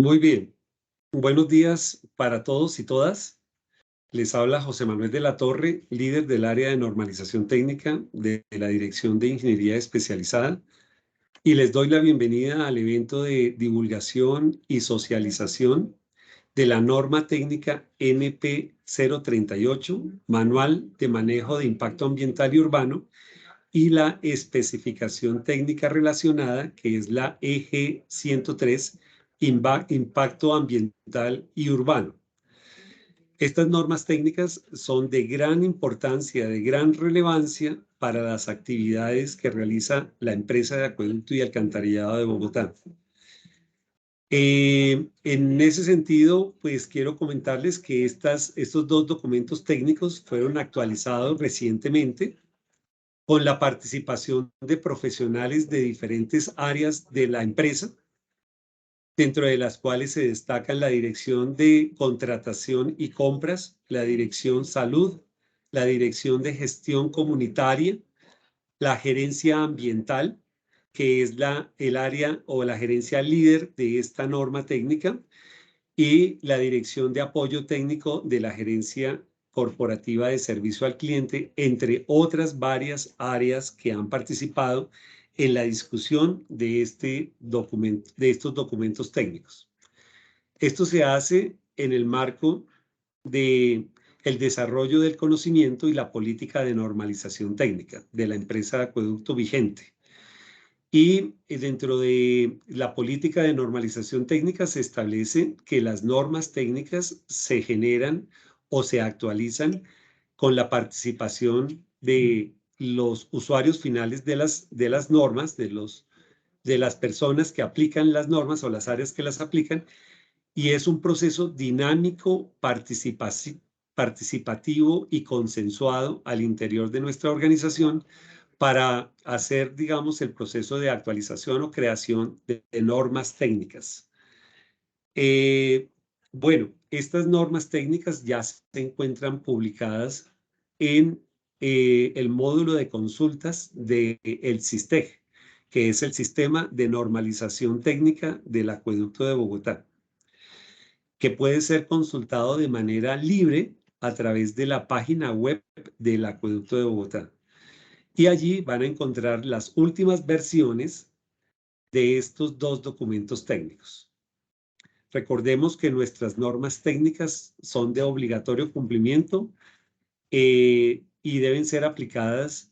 Muy bien. Buenos días para todos y todas. Les habla José Manuel de la Torre, líder del área de normalización técnica de la Dirección de Ingeniería Especializada, y les doy la bienvenida al evento de divulgación y socialización de la norma técnica NP 038, Manual de Manejo de Impacto Ambiental y Urbano, y la especificación técnica relacionada, que es la EG 103, Impacto Ambiental y Urbano. Estas normas técnicas son de gran importancia, de gran relevancia para las actividades que realiza la empresa de acueducto y alcantarillado de Bogotá. En ese sentido, pues quiero comentarles que estos dos documentos técnicos fueron actualizados recientemente con la participación de profesionales de diferentes áreas de la empresa, dentro de las cuales se destacan la Dirección de Contratación y Compras, la Dirección Salud, la Dirección de Gestión Comunitaria, la Gerencia Ambiental, que es el área o la gerencia líder de esta norma técnica, y la Dirección de Apoyo Técnico de la Gerencia Corporativa de Servicio al Cliente, entre otras varias áreas que han participado en la discusión de estos documentos técnicos. Esto se hace en el marco del desarrollo del conocimiento y la política de normalización técnica de la empresa de acueducto vigente. Y dentro de la política de normalización técnica se establece que las normas técnicas se generan o se actualizan con la participación de los usuarios finales de las normas, de las personas que aplican las normas o las áreas que las aplican, y es un proceso dinámico, participativo y consensuado al interior de nuestra organización para hacer, digamos, el proceso de actualización o creación de normas técnicas. Bueno, estas normas técnicas ya se encuentran publicadas en el módulo de consultas del SISTEG, que es el Sistema de Normalización Técnica del Acueducto de Bogotá, que puede ser consultado de manera libre a través de la página web del Acueducto de Bogotá. Y allí van a encontrar las últimas versiones de estos dos documentos técnicos. Recordemos que nuestras normas técnicas son de obligatorio cumplimiento y deben ser aplicadas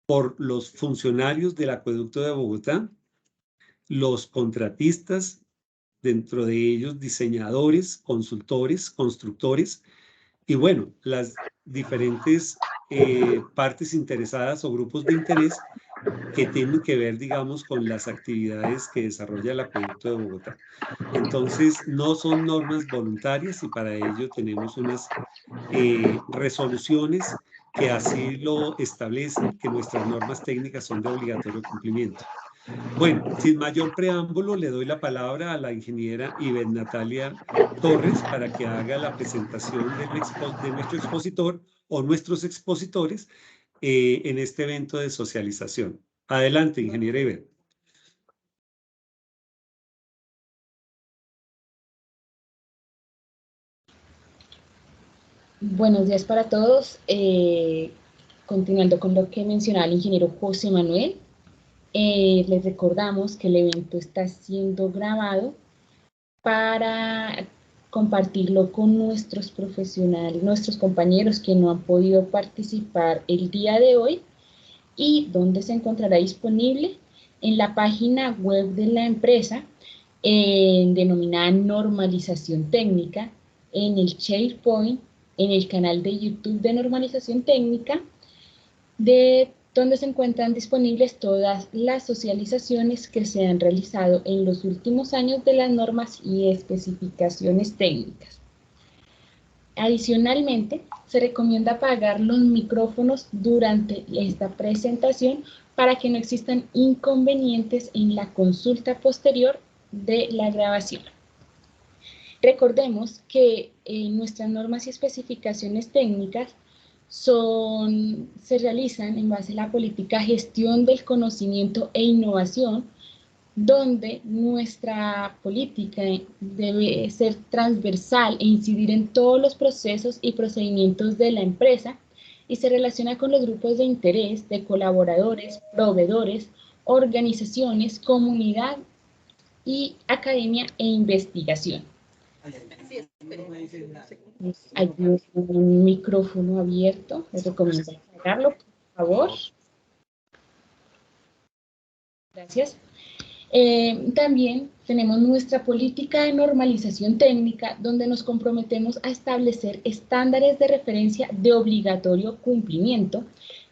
por los funcionarios del Acueducto de Bogotá, los contratistas, dentro de ellos diseñadores, consultores, constructores, y bueno, las diferentes partes interesadas o grupos de interés que tienen que ver, digamos, con las actividades que desarrolla el Acueducto de Bogotá. Entonces, no son normas voluntarias y para ello tenemos unas resoluciones que así lo establecen, que nuestras normas técnicas son de obligatorio cumplimiento. Bueno, sin mayor preámbulo, le doy la palabra a la ingeniera Ivette Natalia Torres para que haga la presentación de nuestro expositor o nuestros expositores en este evento de socialización. Adelante, ingeniera Ivette. Buenos días para todos. Continuando con lo que mencionaba el ingeniero José Manuel, les recordamos que el evento está siendo grabado para compartirlo con nuestros profesionales, nuestros compañeros que no han podido participar el día de hoy, y donde se encontrará disponible en la página web de la empresa denominada Normalización Técnica, en el SharePoint, en el canal de YouTube de Normalización Técnica, de donde se encuentran disponibles todas las socializaciones que se han realizado en los últimos años de las normas y especificaciones técnicas. Adicionalmente, se recomienda apagar los micrófonos durante esta presentación para que no existan inconvenientes en la consulta posterior de la grabación. Recordemos que nuestras normas y especificaciones técnicas se realizan en base a la política gestión del conocimiento e innovación donde nuestra política debe ser transversal e incidir en todos los procesos y procedimientos de la empresa y se relaciona con los grupos de interés de colaboradores, proveedores, organizaciones, comunidad y academia e investigación. Hay un micrófono abierto, les recomiendo apagarlo, por favor. Gracias. También tenemos nuestra política de normalización técnica, donde nos comprometemos a establecer estándares de referencia de obligatorio cumplimiento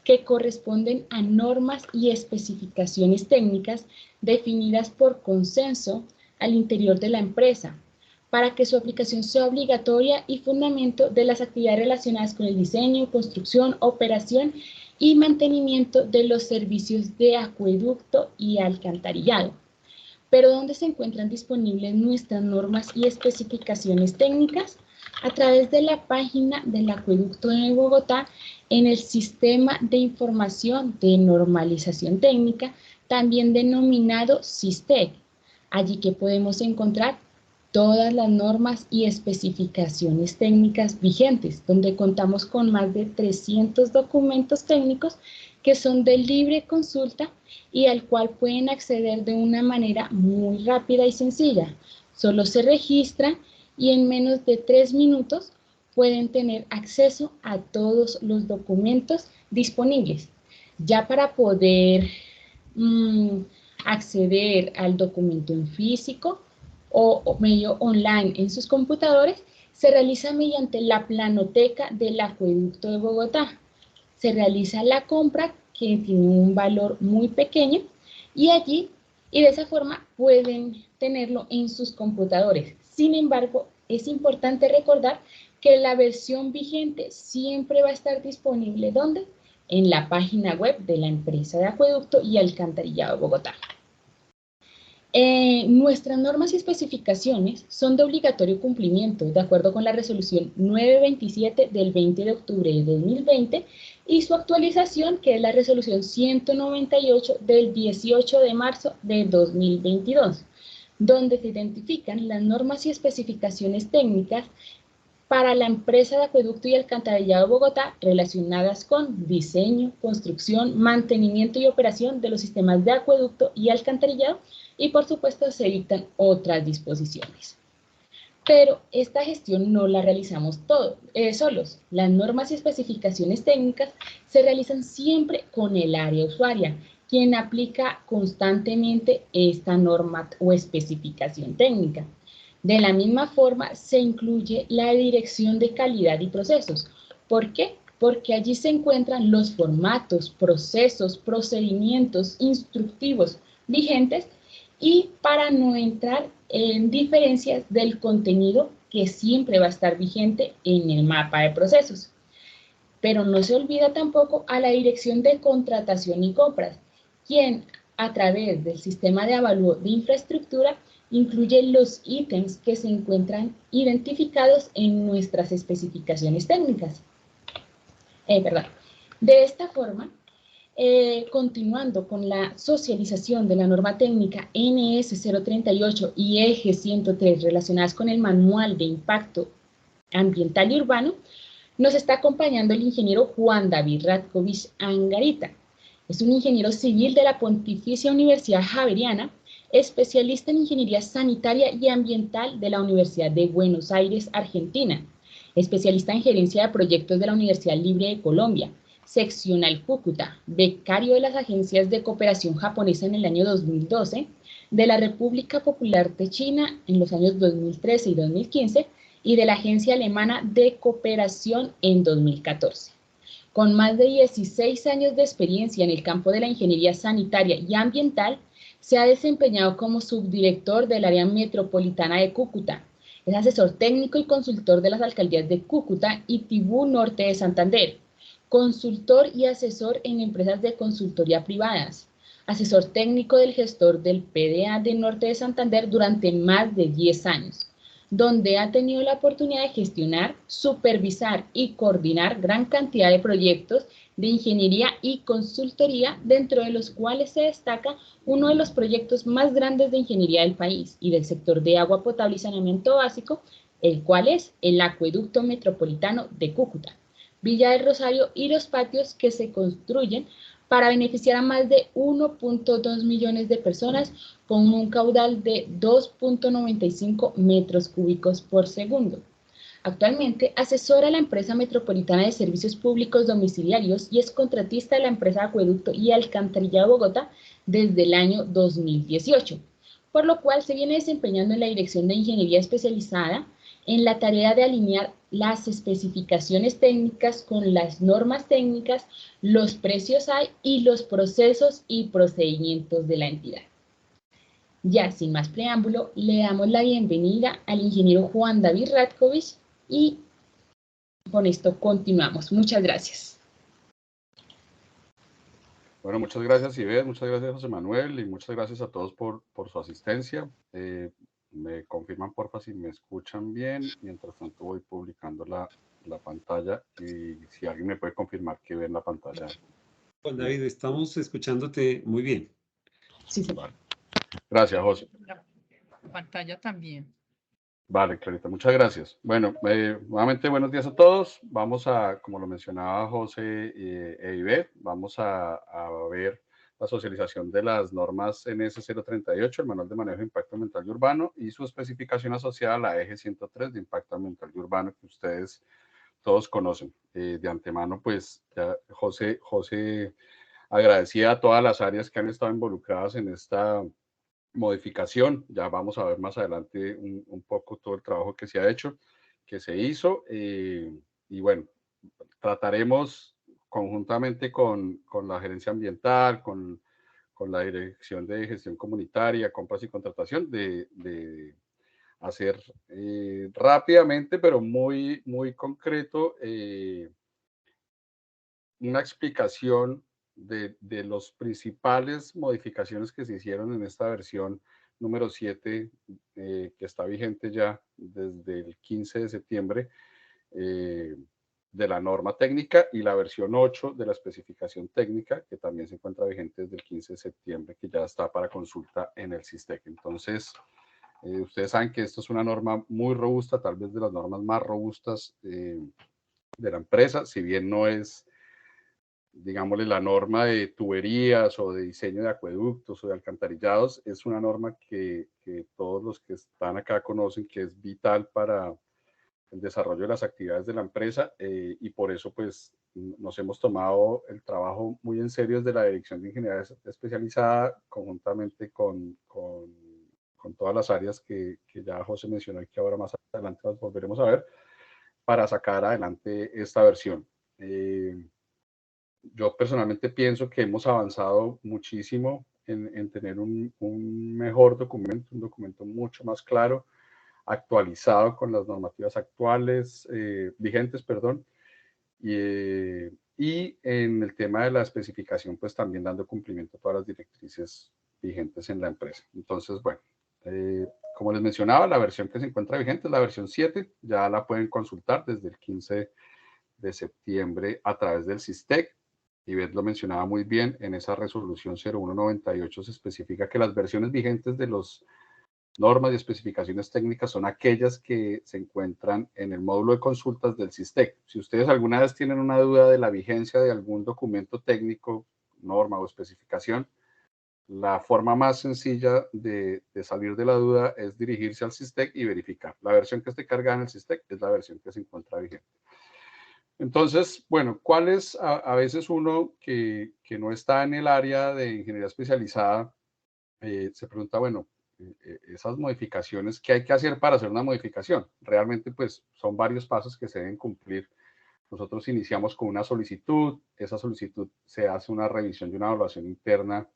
que corresponden a normas y especificaciones técnicas definidas por consenso al interior de la empresa, para que su aplicación sea obligatoria y fundamento de las actividades relacionadas con el diseño, construcción, operación y mantenimiento de los servicios de acueducto y alcantarillado. Pero ¿dónde se encuentran disponibles nuestras normas y especificaciones técnicas? A través de la página del Acueducto de Bogotá en el Sistema de Información de Normalización Técnica, también denominado SISTEC. Allí que podemos encontrar todas las normas y especificaciones técnicas vigentes, donde contamos con más de 300 documentos técnicos que son de libre consulta y al cual pueden acceder de una manera muy rápida y sencilla. Solo se registran y en menos de 3 minutos pueden tener acceso a todos los documentos disponibles. Ya para poder acceder al documento en físico o medio online en sus computadores, se realiza mediante la planoteca del Acueducto de Bogotá. Se realiza la compra, que tiene un valor muy pequeño, y de esa forma pueden tenerlo en sus computadores. Sin embargo, es importante recordar que la versión vigente siempre va a estar disponible, ¿dónde? En la página web de la empresa de Acueducto y Alcantarillado de Bogotá. Nuestras normas y especificaciones son de obligatorio cumplimiento, de acuerdo con la resolución 927 del 20 de octubre de 2020 y su actualización, que es la resolución 198 del 18 de marzo de 2022, donde se identifican las normas y especificaciones técnicas para la empresa de Acueducto y Alcantarillado de Bogotá relacionadas con diseño, construcción, mantenimiento y operación de los sistemas de acueducto y alcantarillado, y por supuesto se dictan otras disposiciones. Pero esta gestión no la realizamos solos. Las normas y especificaciones técnicas se realizan siempre con el área usuaria, quien aplica constantemente esta norma o especificación técnica. De la misma forma, se incluye la dirección de calidad y procesos. ¿Por qué? Porque allí se encuentran los formatos, procesos, procedimientos instructivos vigentes y para no entrar en diferencias del contenido que siempre va a estar vigente en el mapa de procesos. Pero no se olvida tampoco a la dirección de contratación y compras, quien a través del sistema de avalúo de infraestructura incluye los ítems que se encuentran identificados en nuestras especificaciones técnicas. De esta forma, continuando con la socialización de la norma técnica NS 038 y Eje 103 relacionadas con el Manual de Impacto Ambiental y Urbano, nos está acompañando el ingeniero Juan David Ratkovich Angarita. Es un ingeniero civil de la Pontificia Universidad Javeriana, especialista en ingeniería sanitaria y ambiental de la Universidad de Buenos Aires, Argentina, especialista en gerencia de proyectos de la Universidad Libre de Colombia, seccional Cúcuta, becario de las agencias de cooperación japonesa en el año 2012, de la República Popular de China en los años 2013 y 2015, y de la Agencia Alemana de Cooperación en 2014. Con más de 16 años de experiencia en el campo de la ingeniería sanitaria y ambiental, se ha desempeñado como subdirector del área metropolitana de Cúcuta. Es asesor técnico y consultor de las alcaldías de Cúcuta y Tibú Norte de Santander, consultor y asesor en empresas de consultoría privadas, asesor técnico del gestor del PDA de Norte de Santander durante más de 10 años. donde ha tenido la oportunidad de gestionar, supervisar y coordinar gran cantidad de proyectos de ingeniería y consultoría, dentro de los cuales se destaca uno de los proyectos más grandes de ingeniería del país y del sector de agua potable y saneamiento básico, el cual es el Acueducto Metropolitano de Cúcuta, Villa del Rosario y los patios que se construyen para beneficiar a más de 1.2 millones de personas con un caudal de 2.95 metros cúbicos por segundo. Actualmente asesora a la empresa metropolitana de servicios públicos domiciliarios y es contratista de la empresa Acueducto y Alcantarilla de Bogotá desde el año 2018, por lo cual se viene desempeñando en la Dirección de Ingeniería Especializada en la tarea de alinear las especificaciones técnicas con las normas técnicas, los precios hay y los procesos y procedimientos de la entidad. Ya sin más preámbulo, le damos la bienvenida al ingeniero Juan David Ratkovich y con esto continuamos. Muchas gracias. Bueno, muchas gracias, Ivette, muchas gracias, José Manuel, y muchas gracias a todos por su asistencia. Me confirman, porfa, si me escuchan bien. Mientras tanto, voy publicando la pantalla y si alguien me puede confirmar que ven la pantalla. Juan David, estamos escuchándote muy bien. Sí, sí. Vale. Gracias, José. La pantalla también. Vale, Clarita, muchas gracias. Bueno, nuevamente buenos días a todos. Vamos a, como lo mencionaba José e Ivette, vamos a ver la socialización de las normas NS 038, el Manual de Manejo de Impacto Ambiental y Urbano, y su especificación asociada a la Eje 103 de Impacto Ambiental y Urbano, que ustedes todos conocen. De antemano, pues, ya José agradecía a todas las áreas que han estado involucradas en esta modificación. Ya vamos a ver más adelante un poco todo el trabajo que se ha hecho, que se hizo, y bueno, trataremos conjuntamente con la gerencia ambiental, con la Dirección de Gestión Comunitaria, Compras y Contratación, de hacer rápidamente, pero muy concreto, una explicación de los principales modificaciones que se hicieron en esta versión número 7, que está vigente ya desde el 15 de septiembre, de la norma técnica, y la versión 8 de la especificación técnica, que también se encuentra vigente desde el 15 de septiembre, que ya está para consulta en el SISTEC. Entonces, ustedes saben que esto es una norma muy robusta, tal vez de las normas más robustas de la empresa, si bien no es, digámosle, la norma de tuberías o de diseño de acueductos o de alcantarillados. Es una norma que todos los que están acá conocen que es vital para el desarrollo de las actividades de la empresa, y por eso pues nos hemos tomado el trabajo muy en serio desde la Dirección de Ingeniería Especializada, conjuntamente con todas las áreas que ya José mencionó y que ahora más adelante las volveremos a ver, para sacar adelante esta versión. Yo personalmente pienso que hemos avanzado muchísimo en tener un mejor documento, un documento mucho más claro, actualizado con las normativas actuales, vigentes, perdón, y en el tema de la especificación, pues también dando cumplimiento a todas las directrices vigentes en la empresa. Entonces, bueno, como les mencionaba, la versión que se encuentra vigente es la versión 7, ya la pueden consultar desde el 15 de septiembre a través del SISTEC. Ivette lo mencionaba muy bien, en esa resolución 0198 se especifica que las versiones vigentes de las normas y especificaciones técnicas son aquellas que se encuentran en el módulo de consultas del SISTEC. Si ustedes alguna vez tienen una duda de la vigencia de algún documento técnico, norma o especificación, la forma más sencilla de salir de la duda es dirigirse al SISTEC y verificar. La versión que esté cargada en el SISTEC es la versión que se encuentra vigente. Entonces, bueno, ¿cuál es a veces uno que no está en el área de ingeniería especializada? Se pregunta, bueno, esas modificaciones, ¿qué hay que hacer para hacer una modificación? Realmente, pues, son varios pasos que se deben cumplir. Nosotros iniciamos con una solicitud, esa solicitud se hace una revisión de una evaluación interna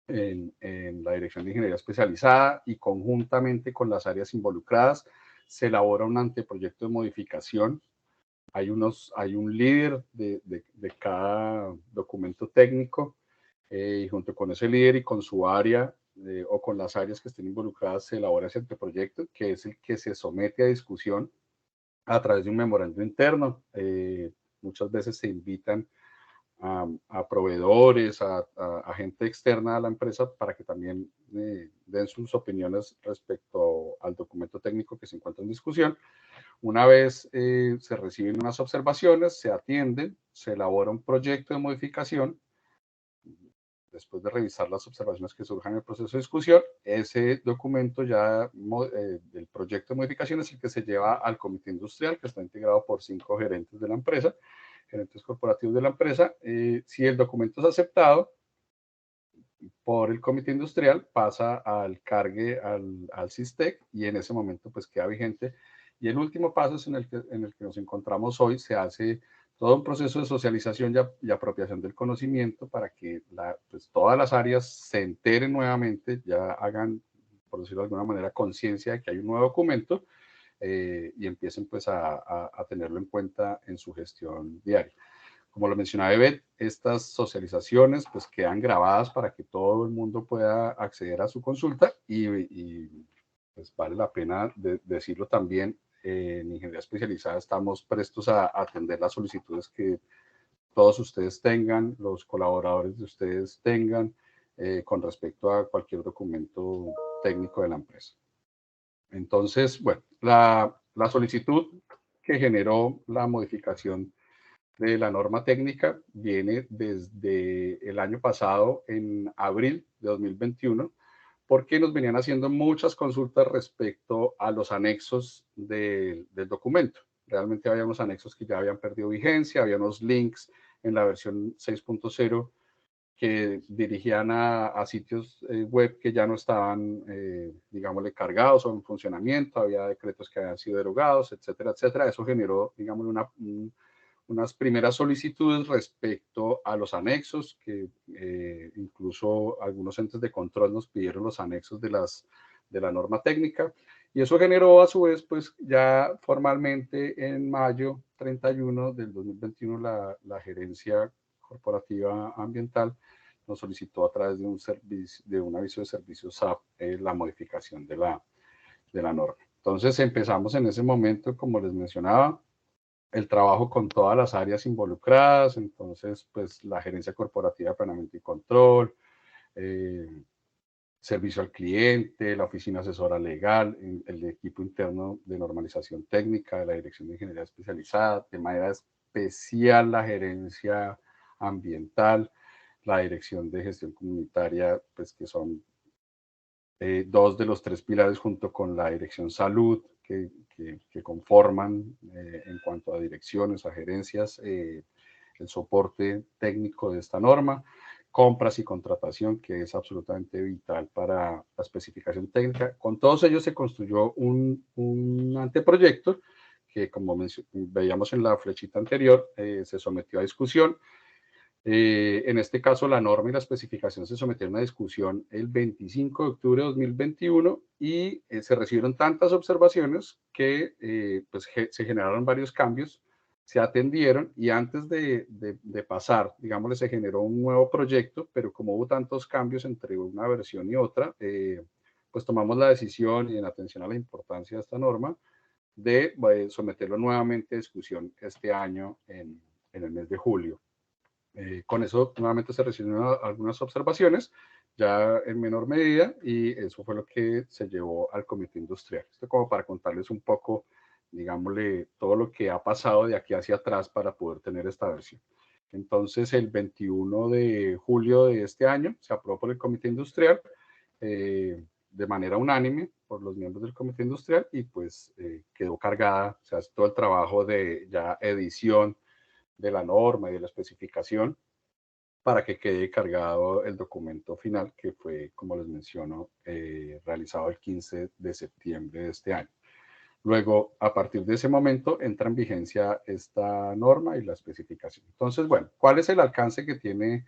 en la Dirección de Ingeniería Especializada, y conjuntamente con las áreas involucradas se elabora un anteproyecto de modificación. Hay un líder de cada documento técnico, y junto con ese líder y con su área o con las áreas que estén involucradas se elabora ese anteproyecto, que es el que se somete a discusión a través de un memorando interno. Muchas veces se invitan a proveedores, a gente externa a la empresa para que también den sus opiniones respecto al documento técnico que se encuentra en discusión. Una vez se reciben unas observaciones, se atienden, se elabora un proyecto de modificación. Después de revisar las observaciones que surjan en el proceso de discusión, ese documento ya del proyecto de modificación es el que se lleva al comité industrial, que está integrado por 5 gerentes de la empresa, gerentes corporativos de la empresa. Si el documento es aceptado por el comité industrial, pasa al cargue al SISTEC y en ese momento pues queda vigente. Y el último paso es en el que nos encontramos hoy. Se hace todo un proceso de socialización y apropiación del conocimiento para que pues, todas las áreas se enteren nuevamente, ya hagan, por decirlo de alguna manera, conciencia de que hay un nuevo documento y empiecen pues a tenerlo en cuenta en su gestión diaria. Como lo mencionaba Ivette, estas socializaciones pues quedan grabadas para que todo el mundo pueda acceder a su consulta y pues vale la pena decirlo también. En ingeniería especializada estamos prestos a atender las solicitudes que todos ustedes tengan, los colaboradores de ustedes tengan con respecto a cualquier documento técnico de la empresa. Entonces, bueno, la solicitud que generó la modificación de la norma técnica viene desde el año pasado, en abril de 2021, porque nos venían haciendo muchas consultas respecto a los anexos del documento. Realmente había unos anexos que ya habían perdido vigencia, había unos links en la versión 6.0 que dirigían a sitios web que ya no estaban, digámosle, cargados o en funcionamiento, había decretos que habían sido derogados, etcétera, etcétera. Eso generó, digamos, unas primeras solicitudes respecto a los anexos, que incluso algunos entes de control nos pidieron los anexos de la norma técnica, y eso generó a su vez, pues ya formalmente en mayo 31 del 2021, la gerencia corporativa ambiental nos solicitó a través de un aviso de servicio SAP la modificación de la norma. Entonces empezamos en ese momento, como les mencionaba, el trabajo con todas las áreas involucradas. Entonces, pues la gerencia corporativa de planeamiento y control, servicio al cliente, la oficina asesora legal, el equipo interno de normalización técnica de la Dirección de Ingeniería Especializada, de manera especial la gerencia ambiental, la Dirección de Gestión Comunitaria, pues que son 2 de los 3 pilares junto con la Dirección Salud, que conforman en cuanto a direcciones, a gerencias, el soporte técnico de esta norma, compras y contratación, que es absolutamente vital para la especificación técnica. Con todos ellos se construyó un anteproyecto que, como veíamos en la flechita anterior, se sometió a discusión. En este caso, la norma y la especificación se sometieron a discusión el 25 de octubre de 2021 y se recibieron tantas observaciones que pues, se generaron varios cambios, se atendieron y antes de pasar, digámosle, se generó un nuevo proyecto, pero como hubo tantos cambios entre una versión y otra, pues tomamos la decisión y en atención a la importancia de esta norma de someterlo nuevamente a discusión este año en el mes de julio. Con eso nuevamente se recibieron algunas observaciones, ya en menor medida, y eso fue lo que se llevó al comité industrial. Esto como para contarles un poco, digámosle, todo lo que ha pasado de aquí hacia atrás para poder tener esta versión. Entonces, el 21 de julio de este año se aprobó por el comité industrial de manera unánime por los miembros del comité industrial y pues quedó cargada, o sea, todo el trabajo de ya edición de la norma y de la especificación para que quede cargado el documento final que fue, como les menciono, realizado el 15 de septiembre de este año. Luego, a partir de ese momento, entra en vigencia esta norma y la especificación. Entonces, bueno, ¿cuál es el alcance que tiene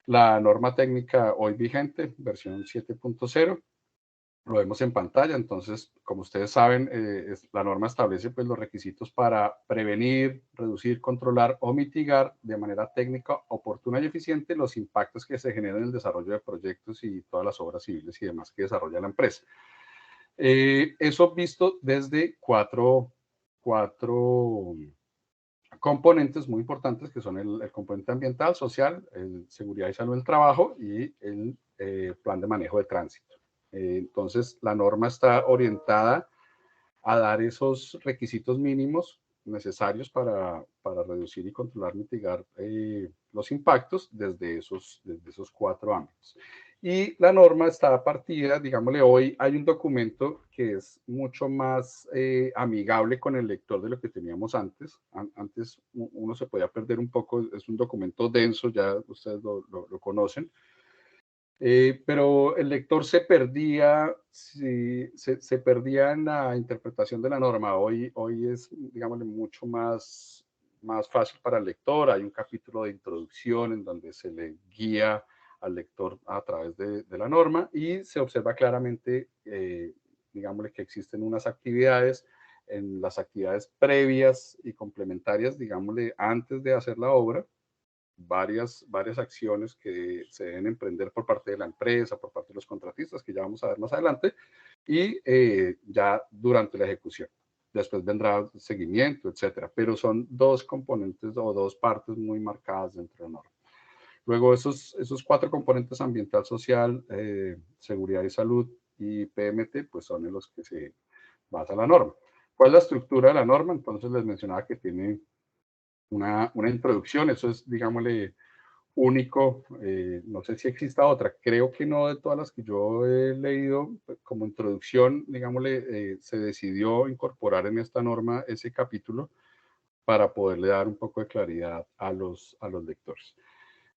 la norma técnica hoy vigente, versión 7.0? Lo vemos en pantalla. Entonces, como ustedes saben, la norma establece pues, los requisitos para prevenir, reducir, controlar o mitigar de manera técnica, oportuna y eficiente los impactos que se generan en el desarrollo de proyectos y todas las obras civiles y demás que desarrolla la empresa. Eso visto desde cuatro componentes muy importantes, que son el componente ambiental, social, el seguridad y salud del trabajo y el plan de manejo de tránsito. Entonces, la norma está orientada a dar esos requisitos mínimos necesarios para reducir y controlar, mitigar los impactos desde esos 4 ámbitos. Y la norma está partida, digámosle, hoy hay un documento que es mucho más amigable con el lector de lo que teníamos antes. Antes uno se podía perder un poco, es un documento denso, ya ustedes lo conocen. Pero el lector se perdía, se perdía en la interpretación de la norma. Hoy es, digamos, mucho más fácil para el lector. Hay un capítulo de introducción en donde se le guía al lector a través de la norma y se observa claramente, digámosle, que existen unas actividades, en las actividades previas y complementarias, digámosle, antes de hacer la obra, varias acciones que se deben emprender por parte de la empresa, por parte de los contratistas, que ya vamos a ver más adelante, y ya durante la ejecución. Después vendrá seguimiento, etcétera. Pero son dos componentes o dos partes muy marcadas dentro de la norma. Luego, esos 4 componentes, ambiental, social, seguridad y salud y PMT, pues son en los que se basa la norma. ¿Cuál es la estructura de la norma? Entonces les mencionaba que tiene una introducción. Eso es, digámosle, único. No sé si exista otra, creo que no, de todas las que yo he leído. Como introducción, digámosle, se decidió incorporar en esta norma ese capítulo para poderle dar un poco de claridad a los lectores.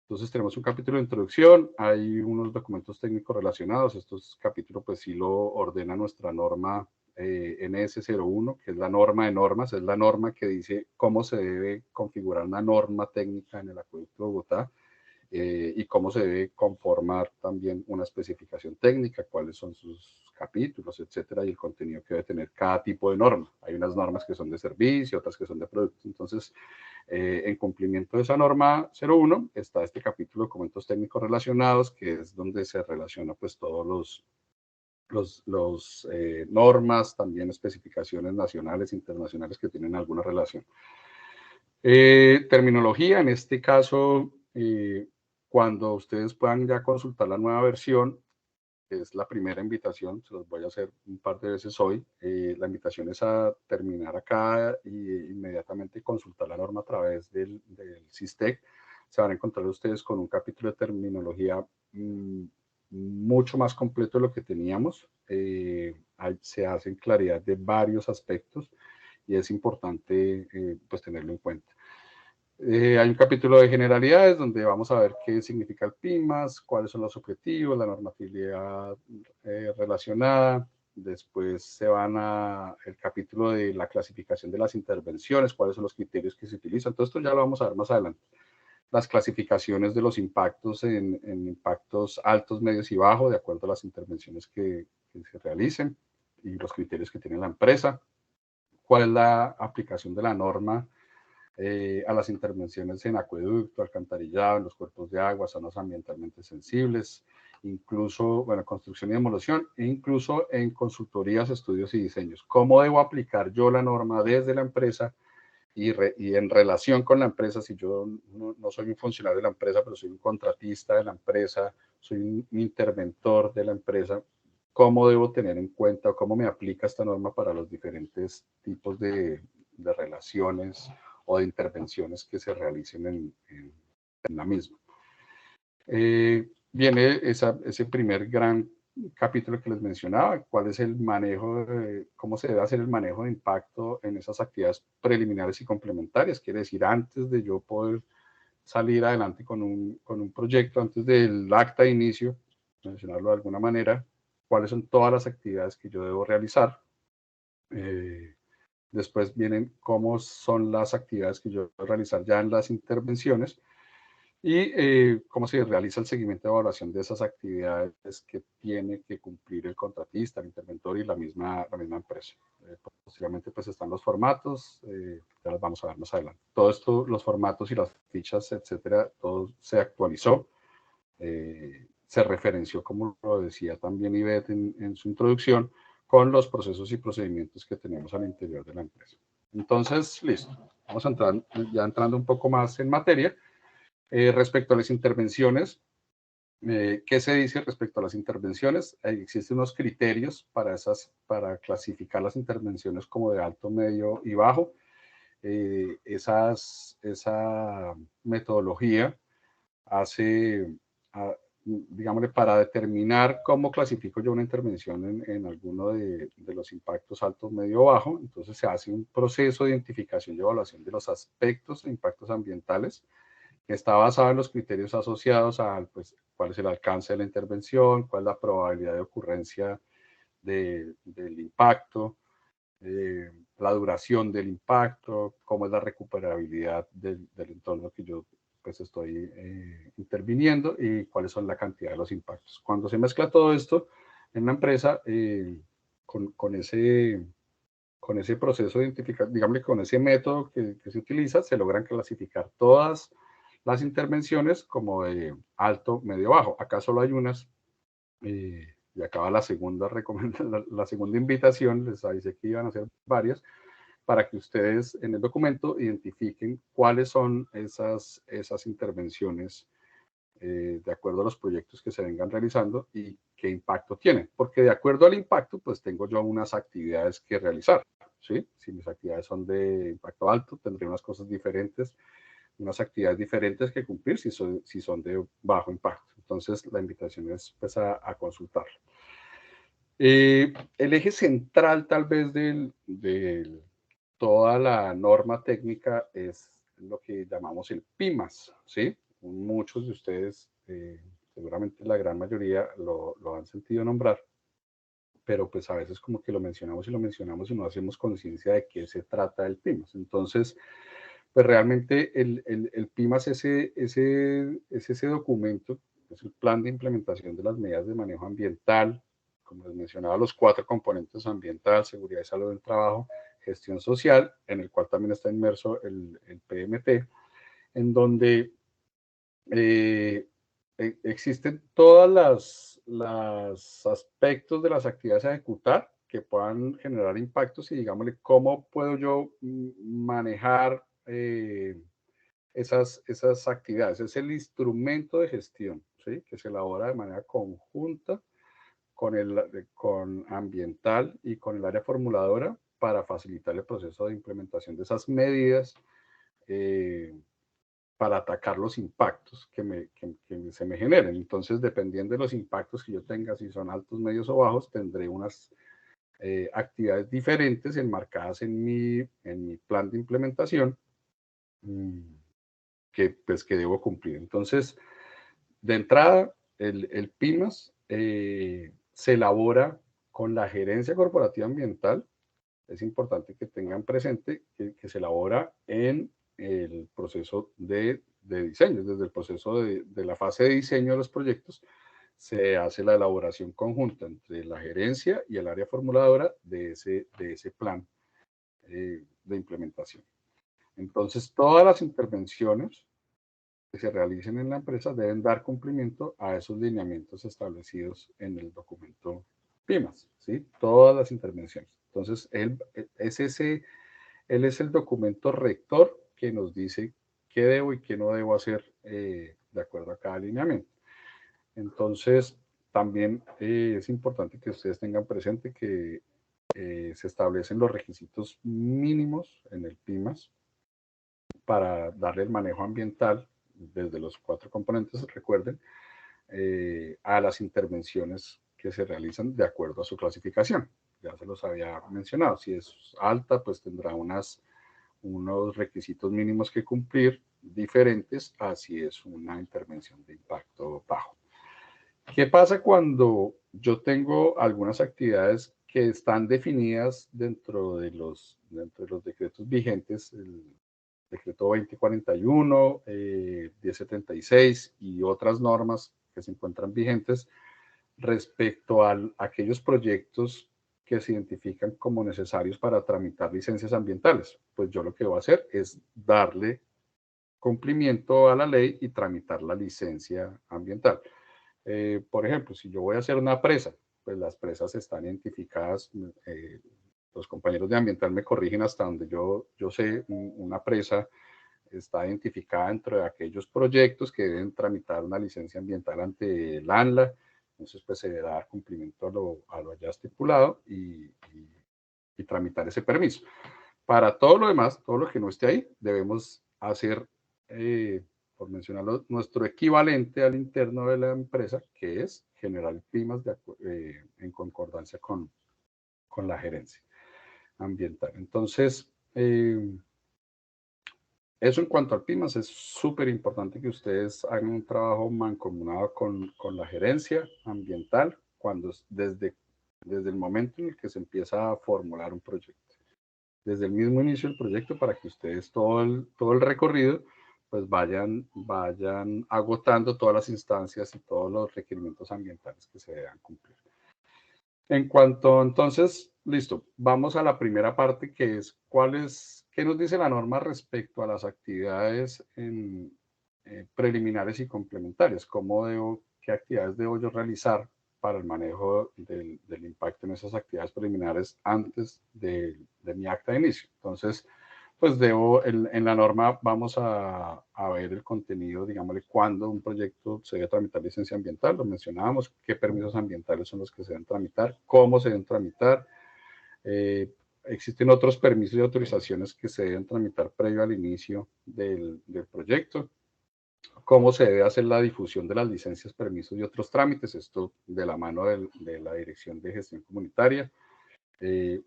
Entonces tenemos un capítulo de introducción, hay unos documentos técnicos relacionados. Estos capítulos pues sí lo ordena nuestra norma NS01, que es la norma de normas, es la norma que dice cómo se debe configurar una norma técnica en el acueducto de Bogotá. Y cómo se debe conformar también una especificación técnica, cuáles son sus capítulos, etcétera, y el contenido que debe tener cada tipo de norma. Hay unas normas que son de servicio, otras que son de producto. Entonces, en cumplimiento de esa norma 01 está este capítulo de documentos técnicos relacionados, que es donde se relaciona pues todos los normas, también especificaciones nacionales, internacionales que tienen alguna relación. Terminología, en este caso, cuando ustedes puedan ya consultar la nueva versión, es la primera invitación, se los voy a hacer un par de veces hoy. La invitación es a terminar acá y inmediatamente consultar la norma a través del SISTEC. Se van a encontrar ustedes con un capítulo de terminología mucho más completo de lo que teníamos. Se hacen claridad de varios aspectos y es importante pues tenerlo en cuenta. Hay un capítulo de generalidades donde vamos a ver qué significa el PIMAS, cuáles son los objetivos, la normatividad relacionada. Después se van al capítulo de la clasificación de las intervenciones, cuáles son los criterios que se utilizan. Todo esto ya lo vamos a ver más adelante. Las clasificaciones de los impactos en impactos altos, medios y bajos, de acuerdo a las intervenciones que se realicen y los criterios que tiene la empresa. ¿Cuál es la aplicación de la norma a las intervenciones en acueducto, alcantarillado, en los cuerpos de agua, zonas ambientalmente sensibles, incluso, bueno, construcción y demolición, e incluso en consultorías, estudios y diseños? ¿Cómo debo aplicar yo la norma desde la empresa y en relación con la empresa? Si yo no soy un funcionario de la empresa, pero soy un contratista de la empresa, soy un interventor de la empresa, ¿cómo debo tener en cuenta o cómo me aplica esta norma para los diferentes tipos de relaciones o de intervenciones que se realicen en la misma? Viene ese primer gran capítulo que les mencionaba, cuál es el manejo, cómo se debe hacer el manejo de impacto en esas actividades preliminares y complementarias. Quiere decir, antes de yo poder salir adelante con un proyecto, antes del acta de inicio, mencionarlo de alguna manera, cuáles son todas las actividades que yo debo realizar. Después vienen cómo son las actividades que yo debo realizar ya en las intervenciones. y cómo se realiza el seguimiento de evaluación de esas actividades que tiene que cumplir el contratista, el interventor y la misma empresa. Posteriormente pues están los formatos, ya los vamos a ver más adelante. Todo esto, los formatos y las fichas, etcétera, todo se actualizó, se referenció, como lo decía también Ivette en su introducción, con los procesos y procedimientos que tenemos al interior de la empresa. Entonces, listo, vamos a entrar, ya entrando un poco más en materia. Respecto a las intervenciones, ¿qué se dice respecto a las intervenciones? Existen unos criterios para clasificar las intervenciones como de alto, medio y bajo. Esa metodología hace, digámosle, para determinar cómo clasifico yo una intervención en alguno de los impactos alto, medio o bajo. Entonces se hace un proceso de identificación y evaluación de los aspectos e impactos ambientales, que está basado en los criterios asociados a pues, cuál es el alcance de la intervención, cuál es la probabilidad de ocurrencia del impacto, la duración del impacto, cómo es la recuperabilidad del entorno que yo pues, estoy interviniendo y cuáles son la cantidad de los impactos. Cuando se mezcla todo esto en la empresa, con ese proceso de identificación, digamos, con ese método que se utiliza, se logran clasificar todas las intervenciones como de alto, medio, bajo. Acá solo hay unas, y acaba la segunda la segunda invitación, les avisé que iban a ser varias, para que ustedes en el documento identifiquen cuáles son esas intervenciones de acuerdo a los proyectos que se vengan realizando y qué impacto tienen. Porque de acuerdo al impacto, pues tengo yo unas actividades que realizar, ¿sí? Si mis actividades son de impacto alto, tendré unas cosas diferentes, unas actividades diferentes que cumplir si son de bajo impacto. Entonces, la invitación es pues, a consultarlo. El eje central, tal vez, de toda la norma técnica es lo que llamamos el PIMAS, ¿sí? Muchos de ustedes, seguramente la gran mayoría, lo han sentido nombrar, pero pues a veces como que lo mencionamos y no hacemos conciencia de qué se trata el PIMAS. Entonces, pues realmente el PIMAS es ese documento, es el plan de implementación de las medidas de manejo ambiental, como les mencionaba, los 4 componentes: ambiental, seguridad y salud del trabajo, gestión social, en el cual también está inmerso el PMT, en donde existen todas las aspectos de las actividades a ejecutar que puedan generar impactos y, digámosle, cómo puedo yo manejar esas actividades. Es el instrumento de gestión, ¿sí? Que se elabora de manera conjunta con ambiental y con el área formuladora para facilitar el proceso de implementación de esas medidas para atacar los impactos que se me generen. Entonces, dependiendo de los impactos que yo tenga, si son altos, medios o bajos, tendré unas actividades diferentes enmarcadas en mi plan de implementación que debo cumplir. Entonces, de entrada, el PIMAS se elabora con la gerencia corporativa ambiental. Es importante que tengan presente que se elabora en el proceso de diseño. Desde el proceso de la fase de diseño de los proyectos se hace la elaboración conjunta entre la gerencia y el área formuladora de ese plan de implementación. Entonces, todas las intervenciones que se realicen en la empresa deben dar cumplimiento a esos lineamientos establecidos en el documento PIMAS, ¿sí? Todas las intervenciones. Entonces, él es el documento rector que nos dice qué debo y qué no debo hacer de acuerdo a cada lineamiento. Entonces, también es importante que ustedes tengan presente que se establecen los requisitos mínimos en el PIMAS para darle el manejo ambiental desde los 4 componentes, recuerden, a las intervenciones que se realizan de acuerdo a su clasificación. Ya se los había mencionado. Si es alta, pues tendrá unos requisitos mínimos que cumplir diferentes a si es una intervención de impacto bajo. ¿Qué pasa cuando yo tengo algunas actividades que están definidas dentro de los decretos vigentes, decreto 2041, 1076 y otras normas que se encuentran vigentes respecto a aquellos proyectos que se identifican como necesarios para tramitar licencias ambientales. Pues yo lo que voy a hacer es darle cumplimiento a la ley y tramitar la licencia ambiental. Por ejemplo, si yo voy a hacer una presa, pues las presas están identificadas, los compañeros de ambiental me corrigen hasta donde yo sé, una presa está identificada dentro de aquellos proyectos que deben tramitar una licencia ambiental ante el ANLA. Entonces, pues se debe dar cumplimiento a lo ya estipulado y tramitar ese permiso. Para todo lo demás, todo lo que no esté ahí, debemos hacer, por mencionarlo, nuestro equivalente al interno de la empresa, que es generar PIMAS en concordancia con la gerencia ambiental. Entonces, eso en cuanto al PIMAS, es súper importante que ustedes hagan un trabajo mancomunado con la gerencia ambiental desde el momento en el que se empieza a formular un proyecto. Desde el mismo inicio del proyecto, para que ustedes todo el recorrido pues vayan agotando todas las instancias y todos los requerimientos ambientales que se deban cumplir. En cuanto, entonces, listo, vamos a la primera parte, que es ¿qué nos dice la norma respecto a las actividades preliminares y complementarias? ¿Qué actividades debo yo realizar para el manejo del impacto en esas actividades preliminares antes de mi acta de inicio? Entonces, pues en la norma vamos a ver el contenido, digámosle, cuándo un proyecto se debe tramitar licencia ambiental, lo mencionábamos, qué permisos ambientales son los que se deben tramitar, cómo se deben tramitar. Existen otros permisos y autorizaciones que se deben tramitar previo al inicio del proyecto, cómo se debe hacer la difusión de las licencias, permisos y otros trámites, esto de la mano de la Dirección de Gestión Comunitaria,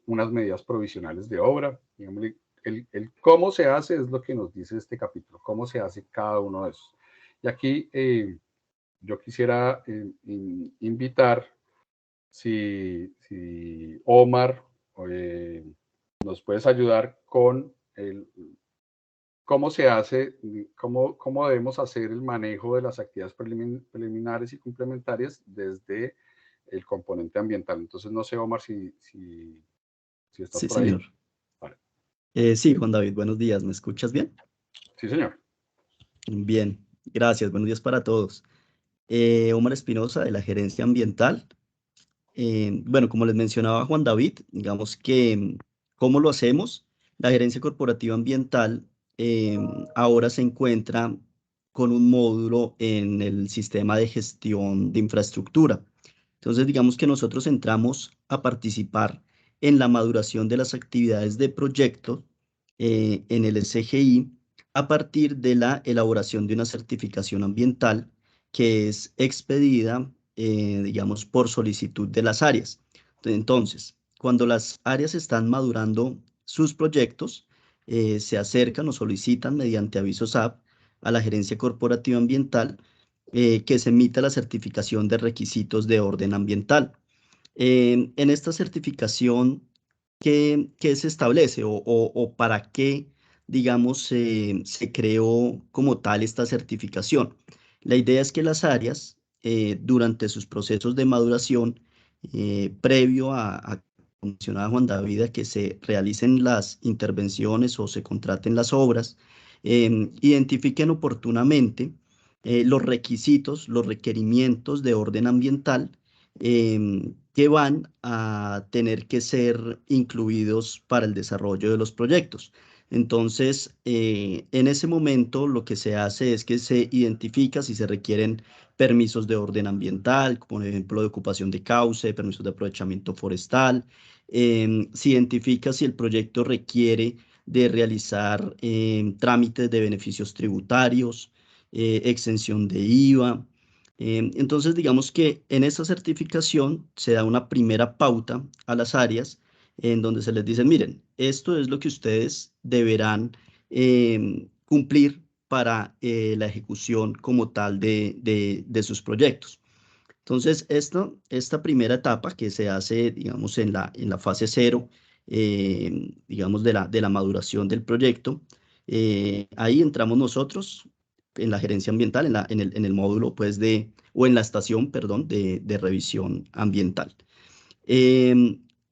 unas medidas provisionales de obra, digámosle. El cómo se hace es lo que nos dice este capítulo, cómo se hace cada uno de esos. Y aquí yo quisiera invitar, si Omar nos puedes ayudar con cómo se hace, cómo debemos hacer el manejo de las actividades preliminares y complementarias desde el componente ambiental. Entonces, no sé, Omar, si estás Sí, por ahí. señor. Vale. Sí, Juan David, buenos días. ¿Me escuchas bien? Sí, señor. Bien, gracias. Buenos días para todos. Omar Espinosa, de la Gerencia Ambiental. Bueno, como les mencionaba Juan David, digamos que, ¿cómo lo hacemos? La Gerencia Corporativa Ambiental ahora se encuentra con un módulo en el sistema de gestión de infraestructura. Entonces, digamos que nosotros entramos a participar en la maduración de las actividades de proyecto en el SGI a partir de la elaboración de una certificación ambiental que es expedida, digamos, por solicitud de las áreas. Entonces, cuando las áreas están madurando sus proyectos, se acercan o solicitan mediante aviso SAP a la Gerencia Corporativa Ambiental que se emita la certificación de requisitos de orden ambiental. En esta certificación, ¿qué se establece o para qué, digamos, se creó como tal esta certificación? La idea es que las áreas, durante sus procesos de maduración, previo como mencionaba Juan David, a que se realicen las intervenciones o se contraten las obras, identifiquen oportunamente los requisitos, los requerimientos de orden ambiental que van a tener que ser incluidos para el desarrollo de los proyectos. Entonces, en ese momento lo que se hace es que se identifica si se requieren permisos de orden ambiental, como por ejemplo de ocupación de cauce, permisos de aprovechamiento forestal, se identifica si el proyecto requiere de realizar trámites de beneficios tributarios, exención de IVA. Entonces, digamos que en esta certificación se da una primera pauta a las áreas en donde se les dice, miren, esto es lo que ustedes deberán cumplir para la ejecución como tal de sus proyectos. Entonces, esta primera etapa que se hace, digamos, en la fase 0, digamos, de la maduración del proyecto, Ahí entramos nosotros en la gerencia ambiental, en el módulo, pues, o en la estación, perdón, de revisión ambiental.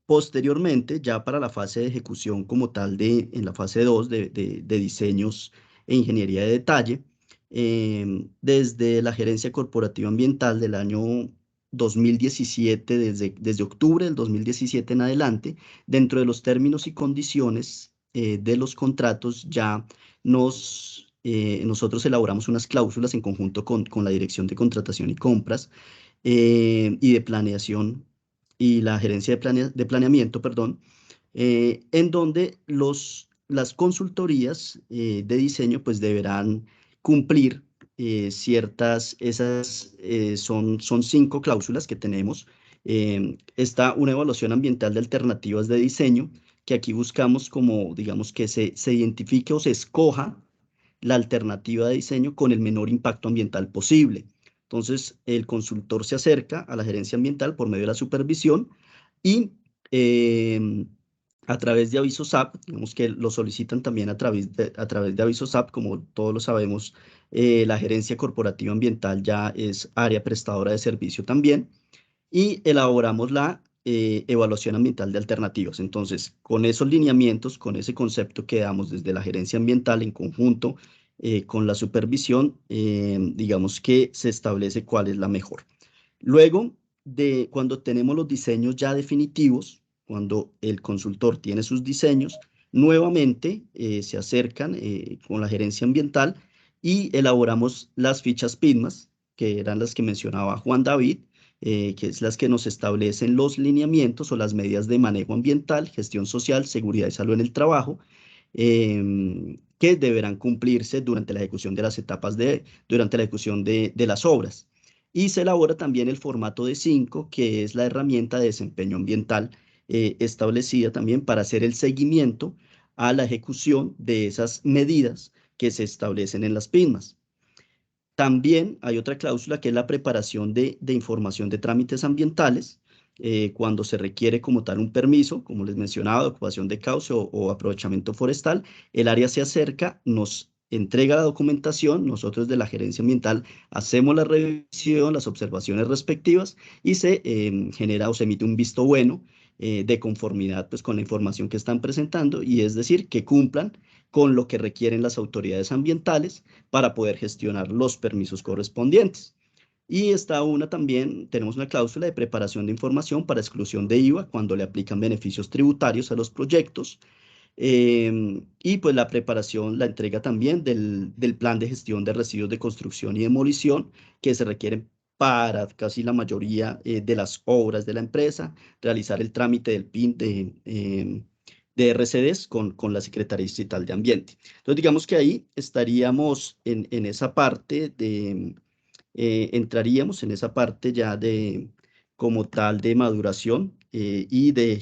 Posteriormente, ya para la fase de ejecución como tal, en la fase 2 de diseños e ingeniería de detalle, desde la gerencia corporativa ambiental del año 2017, desde octubre del 2017 en adelante, dentro de los términos y condiciones de los contratos, ya nosotros elaboramos unas cláusulas en conjunto con la Dirección de Contratación y Compras y de Planeación y la gerencia de planeamiento, perdón, en donde las consultorías de diseño pues deberán cumplir son 5 cláusulas que tenemos. Está una evaluación ambiental de alternativas de diseño, que aquí buscamos como, digamos, que se identifique o se escoja la alternativa de diseño con el menor impacto ambiental posible. Entonces, el consultor se acerca a la gerencia ambiental por medio de la supervisión y a través de avisos SAP, digamos que lo solicitan también a través de avisos SAP, como todos lo sabemos, la gerencia corporativa ambiental ya es área prestadora de servicio también, y elaboramos la evaluación ambiental de alternativas. Entonces, con esos lineamientos, con ese concepto que damos desde la gerencia ambiental en conjunto con la supervisión, digamos que se establece cuál es la mejor. Luego de cuando tenemos los diseños ya definitivos, cuando el consultor tiene sus diseños, nuevamente se acercan con la gerencia ambiental y elaboramos las fichas PIDMAS, que eran las que mencionaba Juan David, que es las que nos establecen los lineamientos o las medidas de manejo ambiental, gestión social, seguridad y salud en el trabajo, que deberán cumplirse durante la ejecución de las etapas durante la ejecución de las obras. Y se elabora también el formato de 5, que es la herramienta de desempeño ambiental establecida también para hacer el seguimiento a la ejecución de esas medidas que se establecen en las PIDMAS. También hay otra cláusula que es la preparación de información de trámites ambientales, cuando se requiere como tal un permiso, como les mencionaba, de ocupación de cauce o aprovechamiento forestal. El área se acerca, nos entrega la documentación, nosotros de la gerencia ambiental hacemos la revisión, las observaciones respectivas y se genera o se emite un visto bueno de conformidad pues, con la información que están presentando, y es decir, que cumplan con lo que requieren las autoridades ambientales para poder gestionar los permisos correspondientes. Y tenemos una cláusula de preparación de información para exclusión de IVA cuando le aplican beneficios tributarios a los proyectos. Y pues la preparación, la entrega también del plan de gestión de residuos de construcción y demolición que se requieren para casi la mayoría de las obras de la empresa, realizar el trámite del PIN de RCDs con la Secretaría Distrital de Ambiente. Entonces, digamos que ahí estaríamos en esa parte entraríamos en esa parte ya como tal de maduración y de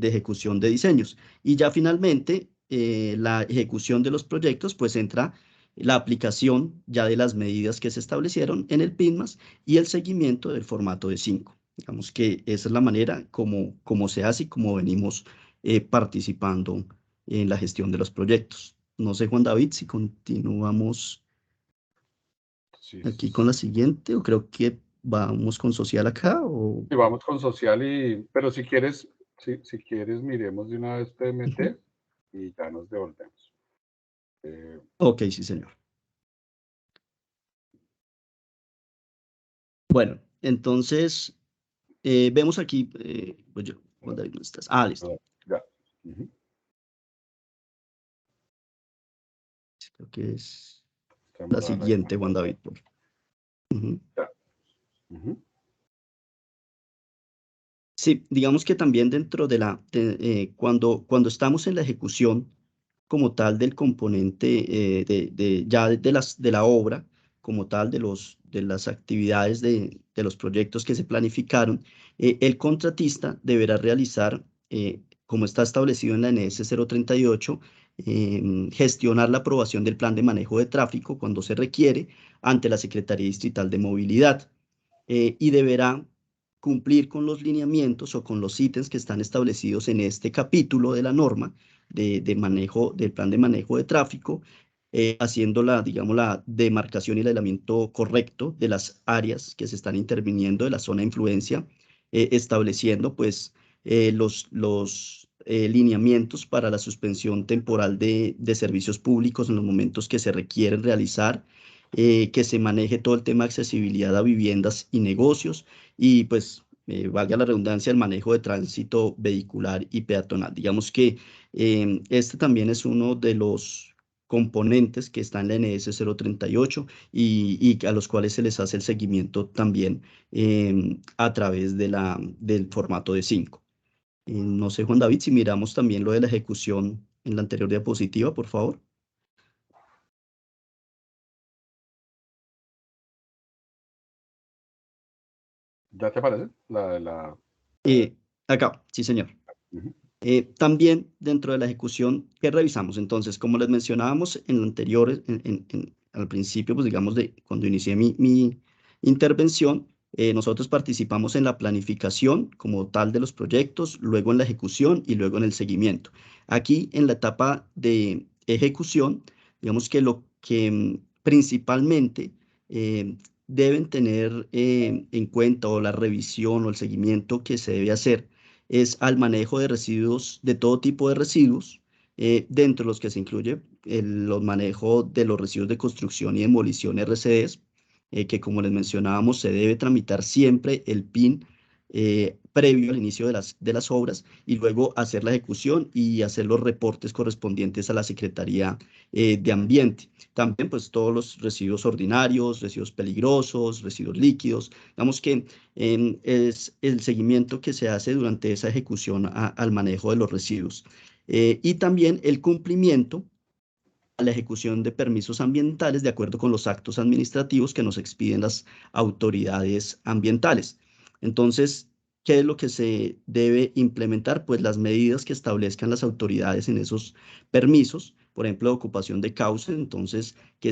ejecución de diseños. Y ya finalmente, la ejecución de los proyectos, pues entra la aplicación ya de las medidas que se establecieron en el PIDMAS y el seguimiento del formato de 5. Digamos que esa es la manera como se hace y como venimos participando en la gestión de los proyectos. No sé, Juan David, si continuamos Sí, aquí con la siguiente, o creo que vamos con social acá, o... y vamos con social, pero si quieres, si quieres, miremos de una vez PMT y ya nos devolvemos. Ok, sí, señor. Bueno, entonces, vemos aquí, pues yo, Juan David, ¿dónde estás? Ah, listo. Ya. Creo que es Estamos la a la siguiente, imagen. Juan David. Ya. Sí, digamos que también dentro cuando estamos en la ejecución como tal del componente de la obra, como tal de las actividades de los proyectos que se planificaron, el contratista deberá realizar, como está establecido en la NS 038, gestionar la aprobación del plan de manejo de tráfico cuando se requiere ante la Secretaría Distrital de Movilidad, y deberá cumplir con los lineamientos o con los ítems que están establecidos en este capítulo de la norma, de manejo, del plan de manejo de tráfico, haciendo digamos, la demarcación y el aislamiento correcto de las áreas que se están interviniendo de la zona de influencia, estableciendo pues los lineamientos para la suspensión temporal de servicios públicos en los momentos que se requieren realizar, que se maneje todo el tema de accesibilidad a viviendas y negocios y pues valga la redundancia, el manejo de tránsito vehicular y peatonal. Digamos que este también es uno de los componentes que está en la NS 038 y a los cuales se les hace el seguimiento también a través del formato de 5. No sé, Juan David, si miramos también lo de la ejecución en la anterior diapositiva, por favor. ¿Ya te parece? Acá, sí, señor. Ujú. También dentro de la ejecución, ¿qué revisamos? Entonces, como les mencionábamos en lo anterior, al principio, pues digamos, de cuando inicié mi intervención, nosotros participamos en la planificación como tal de los proyectos, luego en la ejecución y luego en el seguimiento. Aquí, en la etapa de ejecución, digamos que lo que principalmente deben tener en cuenta o la revisión o el seguimiento que se debe hacer es al manejo de residuos, de todo tipo de residuos, dentro de los que se incluye los manejos de los residuos de construcción y demolición RCDs, que como les mencionábamos, se debe tramitar siempre el PIN previo al inicio de las obras y luego hacer la ejecución y hacer los reportes correspondientes a la Secretaría de Ambiente. También pues todos los residuos ordinarios, residuos peligrosos, residuos líquidos. Digamos que es el seguimiento que se hace durante esa ejecución al manejo de los residuos. Y también el cumplimiento a la ejecución de permisos ambientales de acuerdo con los actos administrativos que nos expiden las autoridades ambientales. Entonces, ¿qué es lo que se debe implementar? Pues las medidas que establezcan las autoridades en esos permisos, por ejemplo, de ocupación de cauce, entonces que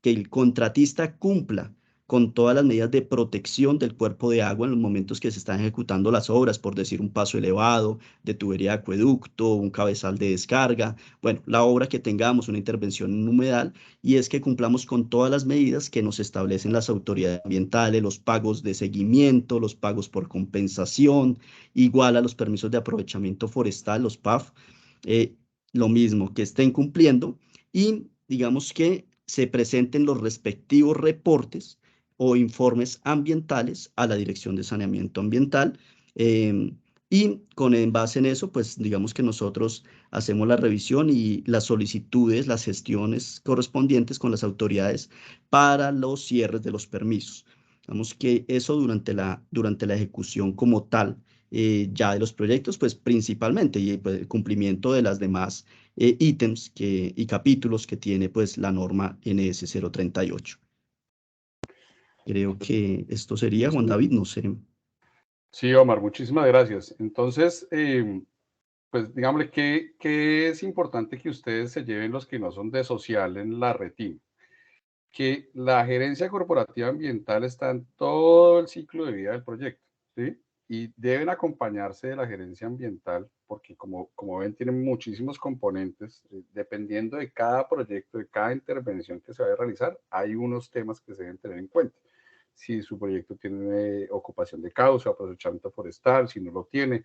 el contratista cumpla con todas las medidas de protección del cuerpo de agua en los momentos que se están ejecutando las obras, por decir un paso elevado, de tubería de acueducto, un cabezal de descarga, bueno, la obra que tengamos, una intervención en humedal, y es que cumplamos con todas las medidas que nos establecen las autoridades ambientales, los pagos de seguimiento, los pagos por compensación, igual a los permisos de aprovechamiento forestal, los PAF, eh, lo mismo, que estén cumpliendo y digamos que se presenten los respectivos reportes o informes ambientales a la Dirección de Saneamiento Ambiental. Y en base en eso, pues digamos que nosotros hacemos la revisión y las solicitudes, las gestiones correspondientes con las autoridades para los cierres de los permisos. Digamos que eso durante la ejecución como tal, ya de los proyectos, pues principalmente, y pues, el cumplimiento de las demás ítems y capítulos que tiene pues la norma NS 038. Creo que esto sería, Juan David, no sé. Sí, Omar, muchísimas gracias. Entonces, pues digámosle que es importante que ustedes se lleven los que no son de social en la retina, que la gerencia corporativa ambiental está en todo el ciclo de vida del proyecto, ¿sí? Y deben acompañarse de la gerencia ambiental porque como ven tienen muchísimos componentes, dependiendo de cada proyecto, de cada intervención que se vaya a realizar, hay unos temas que se deben tener en cuenta. Si su proyecto tiene ocupación de cauce, aprovechamiento forestal, si no lo tiene,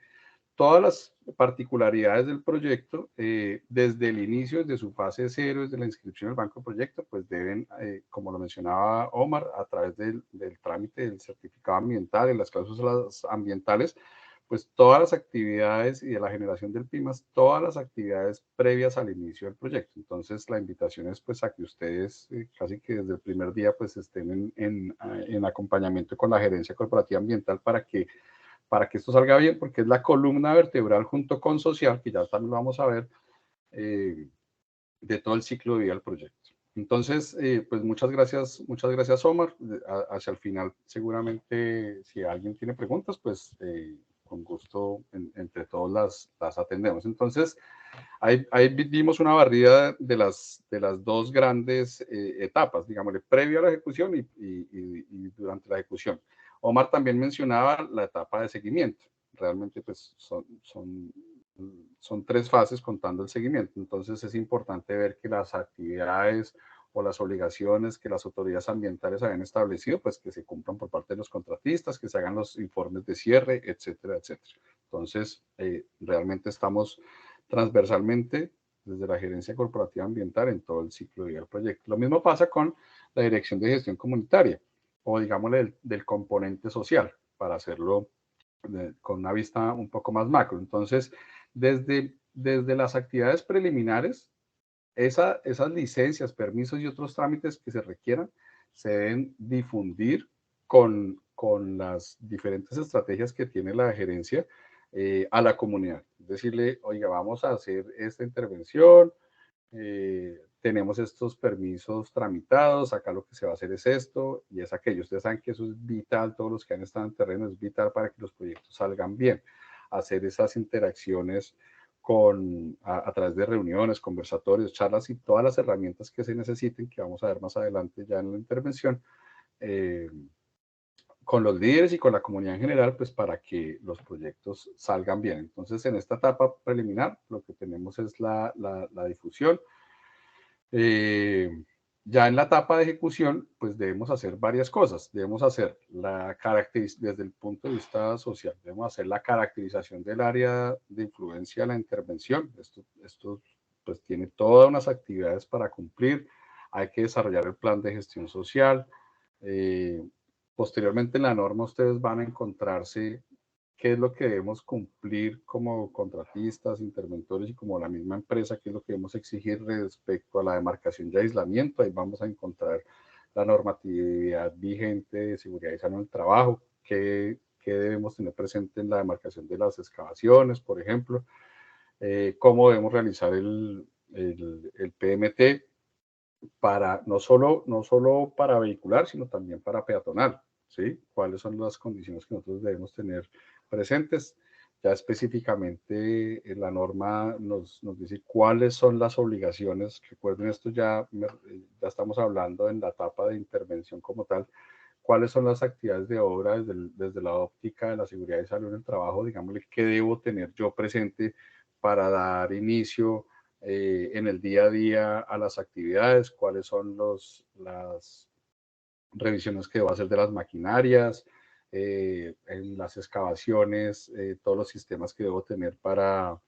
todas las particularidades del proyecto, desde el inicio, desde su fase cero, desde la inscripción del banco de proyecto, pues deben, como lo mencionaba Omar, a través del trámite del certificado ambiental, en las cláusulas ambientales, pues todas las actividades y de la generación del PIMAS, todas las actividades previas al inicio del proyecto. Entonces, la invitación es pues a que ustedes casi que desde el primer día pues estén en acompañamiento con la gerencia corporativa ambiental para que esto salga bien, porque es la columna vertebral junto con social, que ya también lo vamos a ver, de todo el ciclo de vida del proyecto. Entonces, pues muchas gracias Omar. Hacia el final, seguramente, si alguien tiene preguntas, pues con gusto entre todos las atendemos. Entonces, ahí vimos una barrida de las dos grandes etapas, digámosle, previo a la ejecución y durante la ejecución. Omar también mencionaba la etapa de seguimiento. Realmente, pues son son 3 fases contando el seguimiento. Entonces es importante ver que las actividades o las obligaciones que las autoridades ambientales habían establecido, pues que se cumplan por parte de los contratistas, que se hagan los informes de cierre, etcétera, etcétera. Entonces, realmente estamos transversalmente desde la gerencia corporativa ambiental en todo el ciclo de vida del proyecto. Lo mismo pasa con la dirección de gestión comunitaria o digámosle del componente social, para hacerlo con una vista un poco más macro. Entonces, desde las actividades preliminares, esas licencias, permisos y otros trámites que se requieran se deben difundir con las diferentes estrategias que tiene la gerencia a la comunidad. Decirle, oiga, vamos a hacer esta intervención, tenemos estos permisos tramitados, acá lo que se va a hacer es esto y es aquello. Ustedes saben que eso es vital, todos los que han estado en terreno es vital para que los proyectos salgan bien. Hacer esas interacciones a través de reuniones, conversatorios, charlas y todas las herramientas que se necesiten, que vamos a ver más adelante ya en la intervención, con los líderes y con la comunidad en general, pues para que los proyectos salgan bien. Entonces, en esta etapa preliminar, lo que tenemos es la difusión. Ya en la etapa de ejecución, pues debemos hacer varias cosas. Debemos hacer desde el punto de vista social, debemos hacer la caracterización del área de influencia de la intervención. Esto pues tiene todas unas actividades para cumplir. Hay que desarrollar el plan de gestión social. Posteriormente en la norma ustedes van a encontrarse qué es lo que debemos cumplir como contratistas, interventores y como la misma empresa, qué es lo que debemos exigir respecto a la demarcación y aislamiento. Ahí vamos a encontrar la normatividad vigente de seguridad y salud en el trabajo, qué debemos tener presente en la demarcación de las excavaciones, por ejemplo, cómo debemos realizar el PMT para no solo para vehicular, sino también para peatonal, ¿sí? ¿Cuáles son las condiciones que nosotros debemos tener presentes? Ya específicamente la norma nos dice cuáles son las obligaciones. Recuerden, esto ya estamos hablando en la etapa de intervención como tal. ¿Cuáles son las actividades de obra desde la óptica de la seguridad y salud en el trabajo? Digámosle, ¿qué debo tener yo presente para dar inicio en el día a día a las actividades? ¿Cuáles son las revisiones que debo hacer de las maquinarias, en las excavaciones, todos los sistemas que debo tener para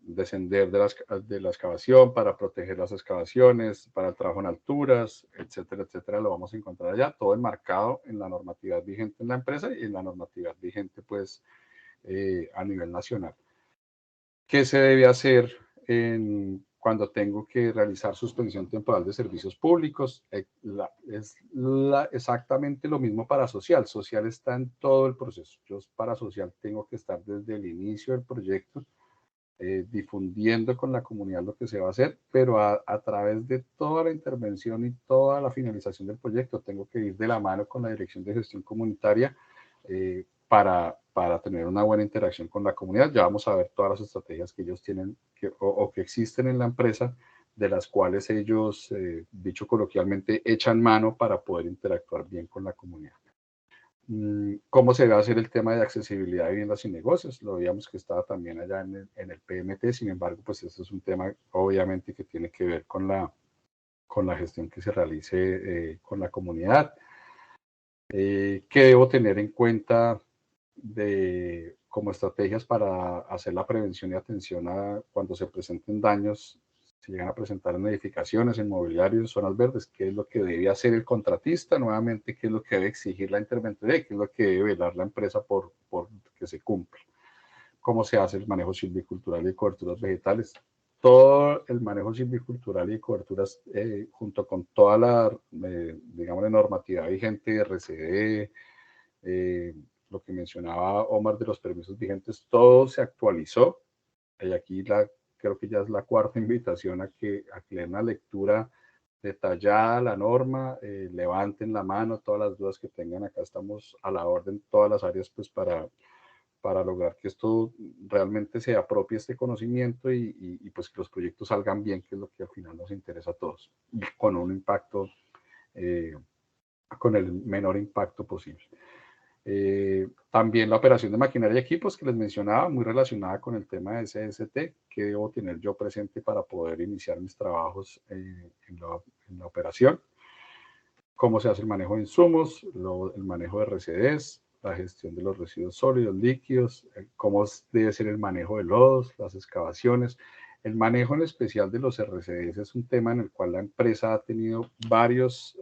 descender de la excavación, para proteger las excavaciones, para el trabajo en alturas, etcétera, etcétera? Lo vamos a encontrar allá, todo enmarcado en la normatividad vigente en la empresa y en la normatividad vigente pues a nivel nacional. ¿Qué se debe hacer cuando tengo que realizar suspensión temporal de servicios públicos? Es exactamente lo mismo para social. Social está en todo el proceso. Yo para social tengo que estar desde el inicio del proyecto difundiendo con la comunidad lo que se va a hacer, pero a través de toda la intervención y toda la finalización del proyecto tengo que ir de la mano con la Dirección de Gestión Comunitaria para tener una buena interacción con la comunidad. Ya vamos a ver todas las estrategias que ellos tienen o que existen en la empresa, de las cuales ellos, dicho coloquialmente, echan mano para poder interactuar bien con la comunidad. ¿Cómo se va a hacer el tema de accesibilidad de viviendas y negocios? Lo veíamos que estaba también allá en el PMT, sin embargo, pues esto es un tema obviamente que tiene que ver con la gestión que se realice con la comunidad. ¿Qué debo tener en cuenta como estrategias para hacer la prevención y atención a cuando se presenten daños, se llegan a presentar en edificaciones, en mobiliario, en zonas verdes? ¿Qué es lo que debe hacer el contratista? Nuevamente, ¿qué es lo que debe exigir la interventoría? ¿Qué es lo que debe velar la empresa por que se cumpla? ¿Cómo se hace el manejo silvicultural y de coberturas vegetales? Todo el manejo silvicultural y de coberturas, junto con toda la, digamos, normativa vigente de RCD, lo que mencionaba Omar de los permisos vigentes, todo se actualizó. Y aquí creo que ya es la cuarta invitación a que le den una lectura detallada a la norma, levanten la mano, todas las dudas que tengan, acá estamos a la orden, todas las áreas, pues para lograr que esto realmente se apropie este conocimiento y pues que los proyectos salgan bien, que es lo que al final nos interesa a todos, y con un impacto, con el menor impacto posible. También la operación de maquinaria y equipos que les mencionaba, muy relacionada con el tema de CST, que debo tener yo presente para poder iniciar mis trabajos en la operación. Cómo se hace el manejo de insumos, el manejo de RCDs, la gestión de los residuos sólidos, líquidos, cómo debe ser el manejo de lodos, las excavaciones. El manejo en especial de los RCDs es un tema en el cual la empresa ha tenido varios,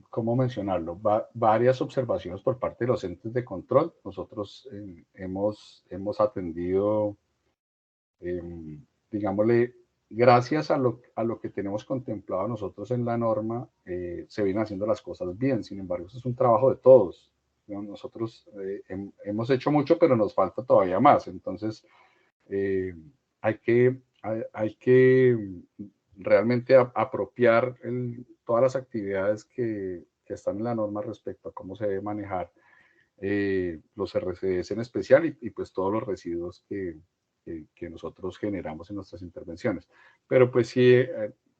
¿cómo mencionarlo? Varias observaciones por parte de los entes de control. Nosotros hemos atendido, digámosle, gracias a lo que tenemos contemplado nosotros en la norma, se vienen haciendo las cosas bien. Sin embargo, eso es un trabajo de todos, ¿no? Nosotros hemos hecho mucho, pero nos falta todavía más. Entonces, hay que realmente apropiar todas las actividades que están en la norma respecto a cómo se debe manejar los RCDs en especial y pues todos los residuos que nosotros generamos en nuestras intervenciones. Pero pues sí,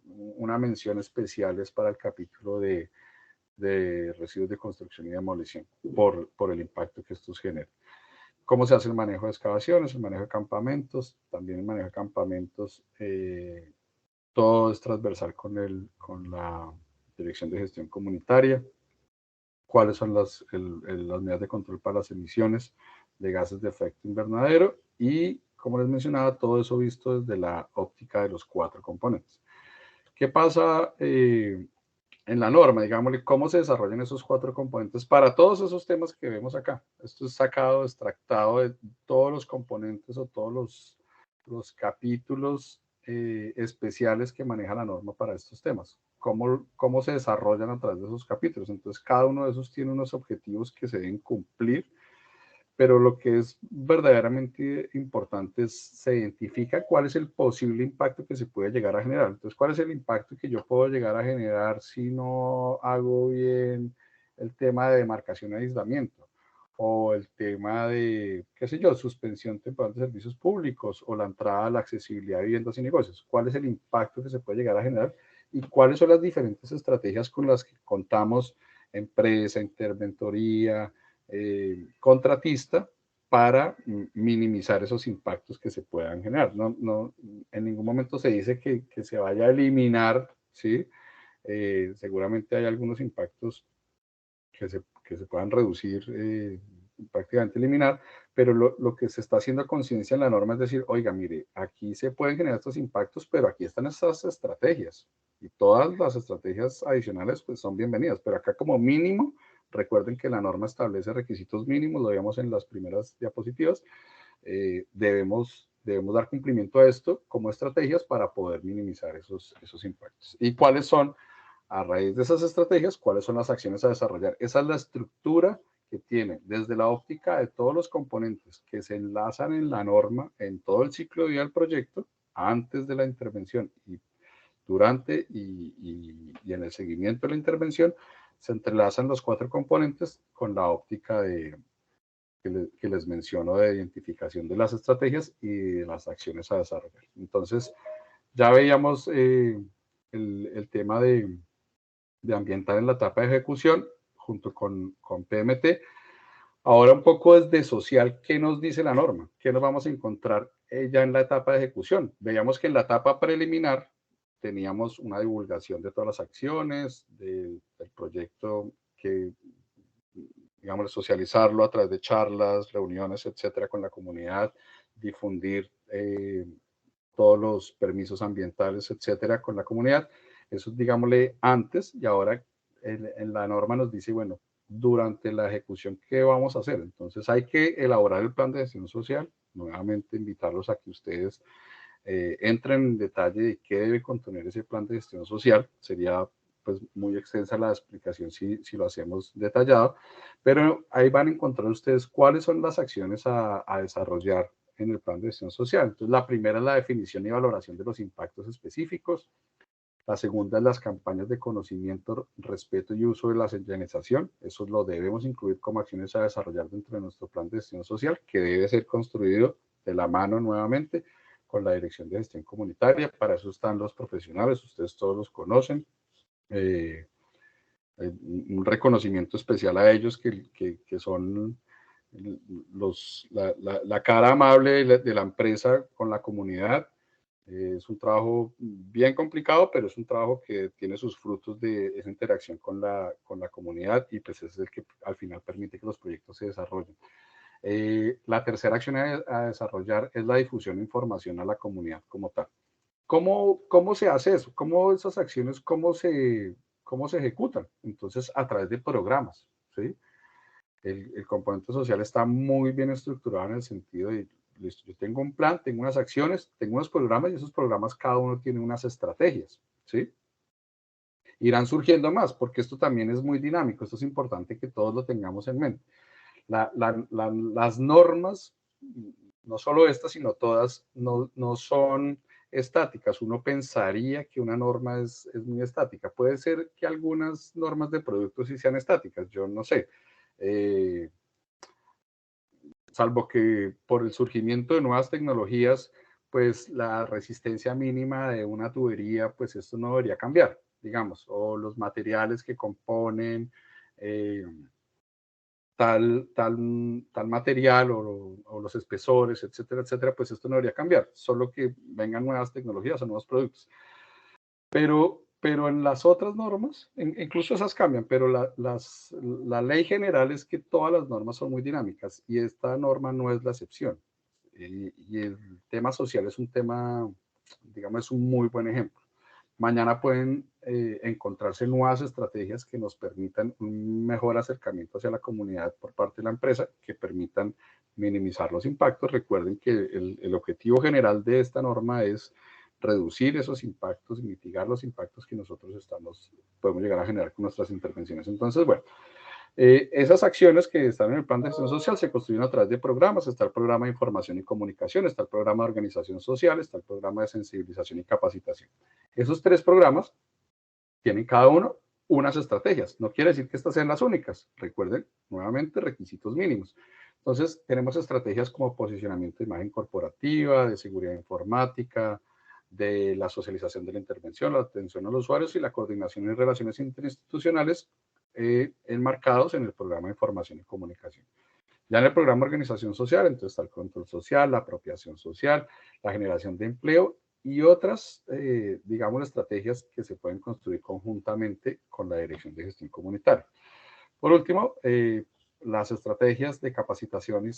una mención especial es para el capítulo de residuos de construcción y demolición por el impacto que estos generan. ¿Cómo se hace el manejo de excavaciones, el manejo de campamentos? También el manejo de campamentos, todo es transversal con la Dirección de Gestión Comunitaria. ¿Cuáles son las medidas de control para las emisiones de gases de efecto invernadero? Y, como les mencionaba, todo eso visto desde la óptica de los 4 componentes. ¿Qué pasa en la norma? Digámosle, ¿cómo se desarrollan esos 4 componentes para todos esos temas que vemos acá? Esto es sacado, extractado de todos los componentes o todos los capítulos especiales que maneja la norma para estos temas. ¿Cómo se desarrollan a través de esos capítulos? Entonces, cada uno de esos tiene unos objetivos que se deben cumplir, pero lo que es verdaderamente importante es se identifica cuál es el posible impacto que se puede llegar a generar. Entonces, ¿cuál es el impacto que yo puedo llegar a generar si no hago bien el tema de demarcación y aislamiento? O el tema de, qué sé yo, suspensión temporal de servicios públicos o la entrada a la accesibilidad de viviendas y negocios. ¿Cuál es el impacto que se puede llegar a generar? Y cuáles son las diferentes estrategias con las que contamos, empresa, interventoría, contratista, para minimizar esos impactos que se puedan generar. No, en ningún momento se dice que se vaya a eliminar, ¿sí? Seguramente hay algunos impactos que se puedan reducir, prácticamente eliminar, pero lo que se está haciendo a conciencia en la norma es decir, oiga, mire, aquí se pueden generar estos impactos, pero aquí están estas estrategias, y todas las estrategias adicionales pues son bienvenidas, pero acá como mínimo, recuerden que la norma establece requisitos mínimos, lo vimos en las primeras diapositivas, debemos dar cumplimiento a esto como estrategias para poder minimizar esos impactos. ¿Y cuáles son? A raíz de esas estrategias, ¿cuáles son las acciones a desarrollar? Esa es la estructura que tiene desde la óptica de todos los componentes que se enlazan en la norma en todo el ciclo de vida del proyecto, antes de la intervención y durante y en el seguimiento de la intervención, se entrelazan los 4 componentes con la óptica que les menciono de identificación de las estrategias y de las acciones a desarrollar. Entonces, ya veíamos el tema de ambiental en la etapa de ejecución junto con PMT. Ahora un poco desde social, ¿qué nos dice la norma? ¿Qué nos vamos a encontrar ya en la etapa de ejecución? Veíamos que en la etapa preliminar teníamos una divulgación de todas las acciones del proyecto, que, digamos, socializarlo a través de charlas, reuniones, etcétera, con la comunidad, difundir todos los permisos ambientales, etcétera, con la comunidad. Eso, digámosle, antes, y ahora en la norma nos dice, bueno, durante la ejecución, ¿qué vamos a hacer? Entonces hay que elaborar el plan de gestión social, nuevamente invitarlos a que ustedes entren en detalle de qué debe contener ese plan de gestión social. Sería pues muy extensa la explicación si lo hacemos detallado, pero ahí van a encontrar ustedes cuáles son las acciones a desarrollar en el plan de gestión social. Entonces, la primera es la definición y valoración de los impactos específicos. La segunda es las campañas de conocimiento, respeto y uso de la señalización. Eso lo debemos incluir como acciones a desarrollar dentro de nuestro plan de gestión social, que debe ser construido de la mano nuevamente con la Dirección de Gestión Comunitaria. Para eso están los profesionales, ustedes todos los conocen. un reconocimiento especial a ellos que son la cara amable de la empresa con la comunidad. Es un trabajo bien complicado, pero es un trabajo que tiene sus frutos de esa interacción con la comunidad, y pues es el que al final permite que los proyectos se desarrollen. La tercera acción a desarrollar es la difusión de información a la comunidad como tal. ¿Cómo se hace eso? ¿Cómo esas acciones, cómo se ejecutan? Entonces, a través de programas, ¿sí? El componente social está muy bien estructurado en el sentido de, listo, yo tengo un plan, tengo unas acciones, tengo unos programas, y esos programas cada uno tiene unas estrategias, ¿sí? Irán surgiendo más, porque esto también es muy dinámico, esto es importante que todos lo tengamos en mente. Las normas, no solo estas, sino todas, no son estáticas. Uno pensaría que una norma es muy estática. Puede ser que algunas normas de productos sí sean estáticas, yo no sé. Salvo que por el surgimiento de nuevas tecnologías, pues la resistencia mínima de una tubería, pues esto no debería cambiar, digamos, o los materiales que componen tal material, o los espesores, etcétera, etcétera, pues esto no debería cambiar, solo que vengan nuevas tecnologías o nuevos productos. Pero en las otras normas, incluso esas cambian, pero la ley general es que todas las normas son muy dinámicas, y esta norma no es la excepción. Y el tema social es un tema, digamos, es un muy buen ejemplo. Mañana pueden encontrarse nuevas estrategias que nos permitan un mejor acercamiento hacia la comunidad por parte de la empresa, que permitan minimizar los impactos. Recuerden que el objetivo general de esta norma es reducir esos impactos y mitigar los impactos que nosotros podemos llegar a generar con nuestras intervenciones. Entonces, bueno, esas acciones que están en el plan de gestión social se construyen a través de programas. Está el programa de información y comunicación, está el programa de organización social, está el programa de sensibilización y capacitación. Esos tres programas tienen cada uno unas estrategias. No quiere decir que estas sean las únicas. Recuerden, nuevamente, requisitos mínimos. Entonces, tenemos estrategias como posicionamiento de imagen corporativa, de seguridad informática, de la socialización de la intervención, la atención a los usuarios y la coordinación y relaciones interinstitucionales, enmarcados en el programa de información y comunicación. Ya en el programa de organización social, entonces está el control social, la apropiación social, la generación de empleo y otras, digamos, estrategias que se pueden construir conjuntamente con la Dirección de Gestión Comunitaria. Por último, las estrategias de capacitación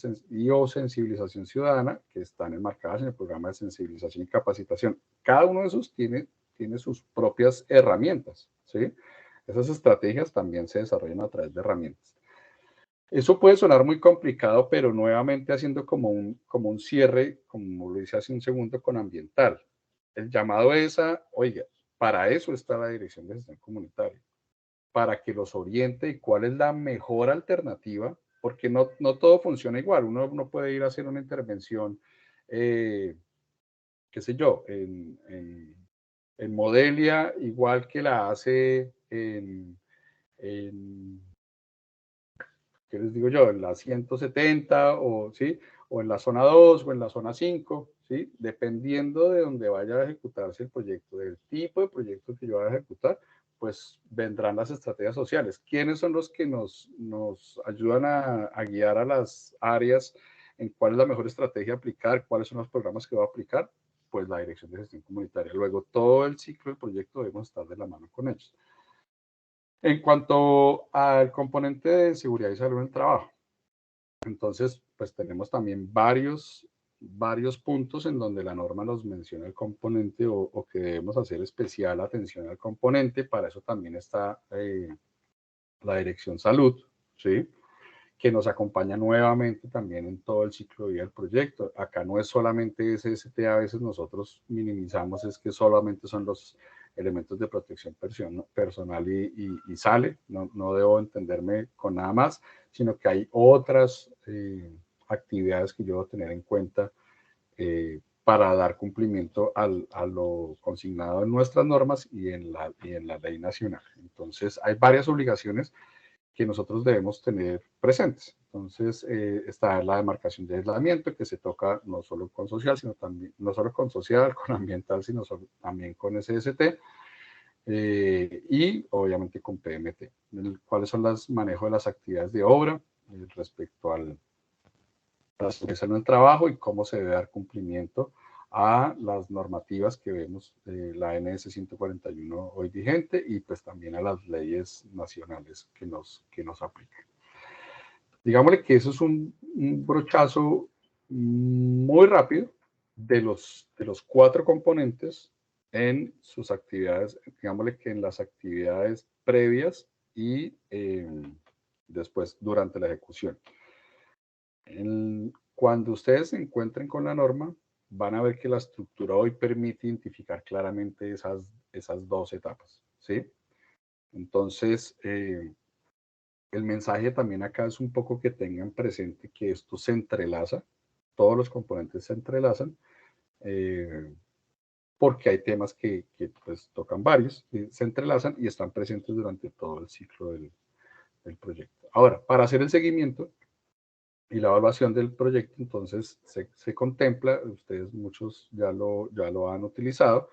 o sensibilización ciudadana, que están enmarcadas en el programa de sensibilización y capacitación. Cada uno de esos tiene sus propias herramientas, ¿sí? Esas estrategias también se desarrollan a través de herramientas. Eso puede sonar muy complicado, pero nuevamente haciendo como un cierre, como lo hice hace un segundo con ambiental. El llamado es oiga, para eso está la Dirección de Gestión Comunitaria, para que los oriente y cuál es la mejor alternativa, porque no todo funciona igual. Uno no puede ir a hacer una intervención, qué sé yo, en Modelia, igual que la hace ¿qué les digo yo? En la 170, ¿sí? O en la zona 2 o en la zona 5, ¿sí? Dependiendo de dónde vaya a ejecutarse el proyecto, del tipo de proyecto que yo vaya a ejecutar, pues vendrán las estrategias sociales. ¿Quiénes son los que nos ayudan a guiar a las áreas en cuál es la mejor estrategia a aplicar, cuáles son los programas que va a aplicar? Pues la Dirección de Gestión Comunitaria. Luego, todo el ciclo del proyecto debemos estar de la mano con ellos. En cuanto al componente de seguridad y salud en el trabajo, entonces, pues tenemos también varios puntos en donde la norma nos menciona el componente, o que debemos hacer especial atención al componente. Para eso también está la Dirección Salud, ¿sí? Que nos acompaña nuevamente también en todo el ciclo de vida del proyecto. Acá no es solamente SST, a veces nosotros minimizamos, es que solamente son los elementos de protección personal y sale. No debo entenderme con nada más, sino que hay otras actividades que yo debo tener en cuenta para dar cumplimiento a lo consignado en nuestras normas y en la ley nacional. Entonces, hay varias obligaciones que nosotros debemos tener presentes. Entonces, está la demarcación de aislamiento, que se toca no solo con social, sino también, no solo con social, con ambiental, sino también con SST, y obviamente con PMT. cuáles son los manejos de las actividades de obra respecto a la supervisión del trabajo y cómo se debe dar cumplimiento a las normativas que vemos de la NS 141 hoy vigente y pues también a las leyes nacionales que nos aplican. Digámosle que eso es un brochazo muy rápido de los 4 componentes en sus actividades, digámosle que en las actividades previas y después durante la ejecución. Cuando ustedes se encuentren con la norma, van a ver que la estructura hoy permite identificar claramente esas 2 etapas, ¿sí? Entonces, el mensaje también acá es un poco que tengan presente que esto se entrelaza, todos los componentes se entrelazan, porque hay temas que pues, tocan varios, se entrelazan y están presentes durante todo el ciclo del proyecto. Ahora, para hacer el seguimiento y la evaluación del proyecto, entonces se contempla, ustedes muchos ya lo han utilizado,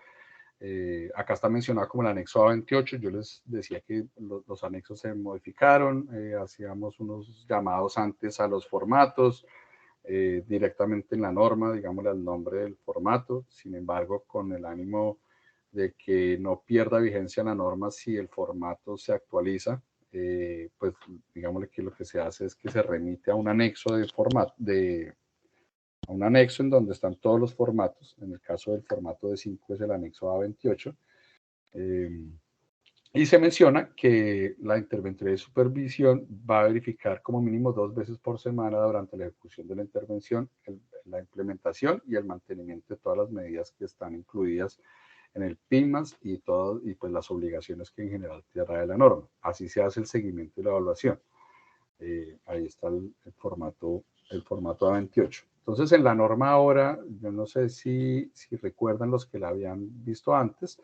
acá está mencionado como el anexo A28, yo les decía que los anexos se modificaron, hacíamos unos llamados antes a los formatos, directamente en la norma, digámosle al nombre del formato, sin embargo, con el ánimo de que no pierda vigencia la norma si el formato se actualiza, pues digámosle que lo que se hace es que se remite a un anexo a un anexo en donde están todos los formatos. En el caso del formato de 5 es el anexo A28. Y se menciona que la interventoría de supervisión va a verificar como mínimo 2 veces por semana durante la ejecución de la intervención, la implementación y el mantenimiento de todas las medidas que están incluidas en el PIMAS y pues las obligaciones que en general trae la norma. Así se hace el seguimiento y la evaluación. Ahí está el formato A28. Entonces, en la norma ahora, yo no sé si recuerdan los que la habían visto antes,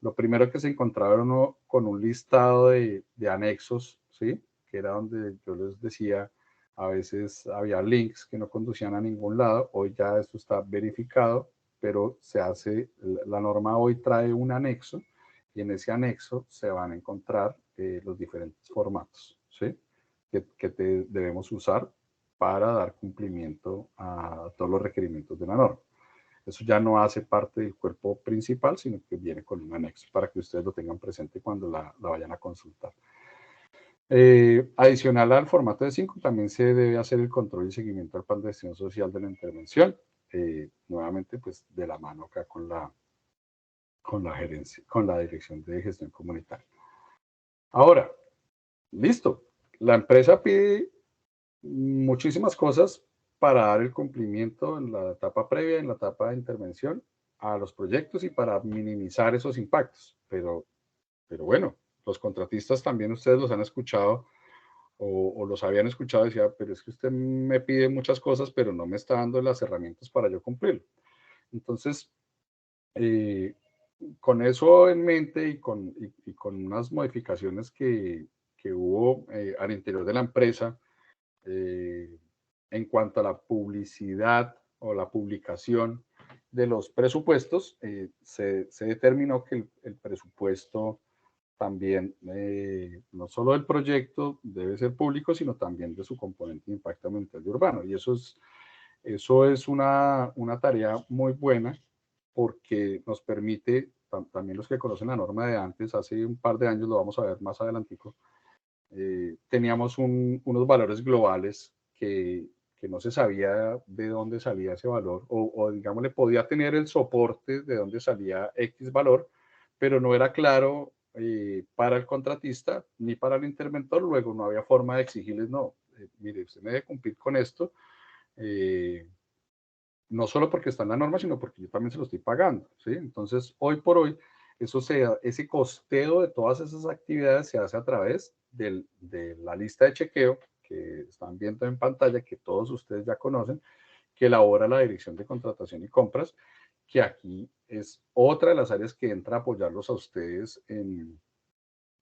lo primero que se encontraba uno con un listado de anexos, ¿sí? Que era donde yo les decía, a veces había links que no conducían a ningún lado, hoy ya esto está verificado, pero se hace, la norma hoy trae un anexo y en ese anexo se van a encontrar los diferentes formatos, ¿sí? Que debemos usar para dar cumplimiento a todos los requerimientos de la norma. Eso ya no hace parte del cuerpo principal, sino que viene con un anexo para que ustedes lo tengan presente cuando la vayan a consultar. Adicional al formato de 5, también se debe hacer el control y seguimiento al plan de gestión social de la intervención. Nuevamente, pues de la mano acá con la gerencia, con la dirección de gestión comunitaria. Ahora, listo. La empresa pide muchísimas cosas para dar el cumplimiento en la etapa previa, en la etapa de intervención a los proyectos y para minimizar esos impactos. Pero bueno, los contratistas también ustedes los han escuchado o los habían escuchado, decía, pero es que usted me pide muchas cosas, pero no me está dando las herramientas para yo cumplirlo. Entonces, con eso en mente y con unas modificaciones que hubo al interior de la empresa, en cuanto a la publicidad o la publicación de los presupuestos, se determinó que el presupuesto también, no solo del proyecto debe ser público, sino también de su componente de impacto ambiental y urbano. Y eso es una tarea muy buena porque nos permite, también los que conocen la norma de antes, hace un par de años, lo vamos a ver más adelantico, teníamos unos valores globales que no se sabía de dónde salía ese valor, o digamos, le podía tener el soporte de dónde salía X valor, pero no era claro para el contratista ni para el interventor. Luego no había forma de exigirles, no, mire, usted me debe cumplir con esto, no solo porque está en la norma, sino porque yo también se lo estoy pagando, ¿sí? Entonces, hoy por hoy, ese costeo de todas esas actividades se hace a través de la lista de chequeo que están viendo en pantalla, que todos ustedes ya conocen, que elabora la Dirección de Contratación y Compras, que aquí es otra de las áreas que entra a apoyarlos a ustedes en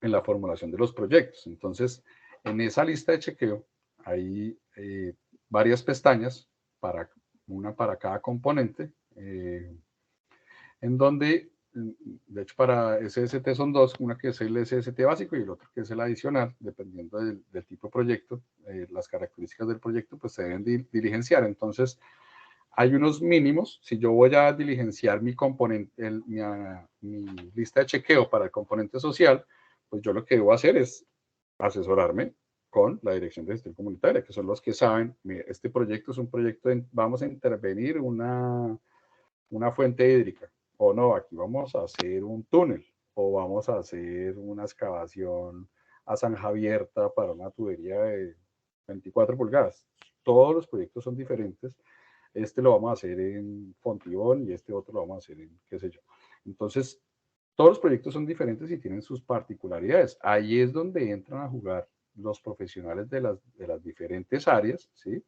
la formulación de los proyectos. Entonces, en esa lista de chequeo hay varias pestañas, una para cada componente, en donde de hecho para SST son dos, una que es el SST básico y el otro que es el adicional, dependiendo del tipo de proyecto, las características del proyecto pues se deben diligenciar. Entonces hay unos mínimos. Si yo voy a diligenciar mi componente, mi lista de chequeo para el componente social, pues yo lo que debo hacer es asesorarme con la Dirección de Gestión Comunitaria, que son los que saben, mire, este proyecto es un proyecto, vamos a intervenir una fuente hídrica, o no, aquí vamos a hacer un túnel, o vamos a hacer una excavación a zanja abierta para una tubería de 24 pulgadas. Todos los proyectos son diferentes. Este lo vamos a hacer en Fontibón y este otro lo vamos a hacer en qué sé yo. Entonces, todos los proyectos son diferentes y tienen sus particularidades. Ahí es donde entran a jugar los profesionales de las diferentes áreas, ¿sí?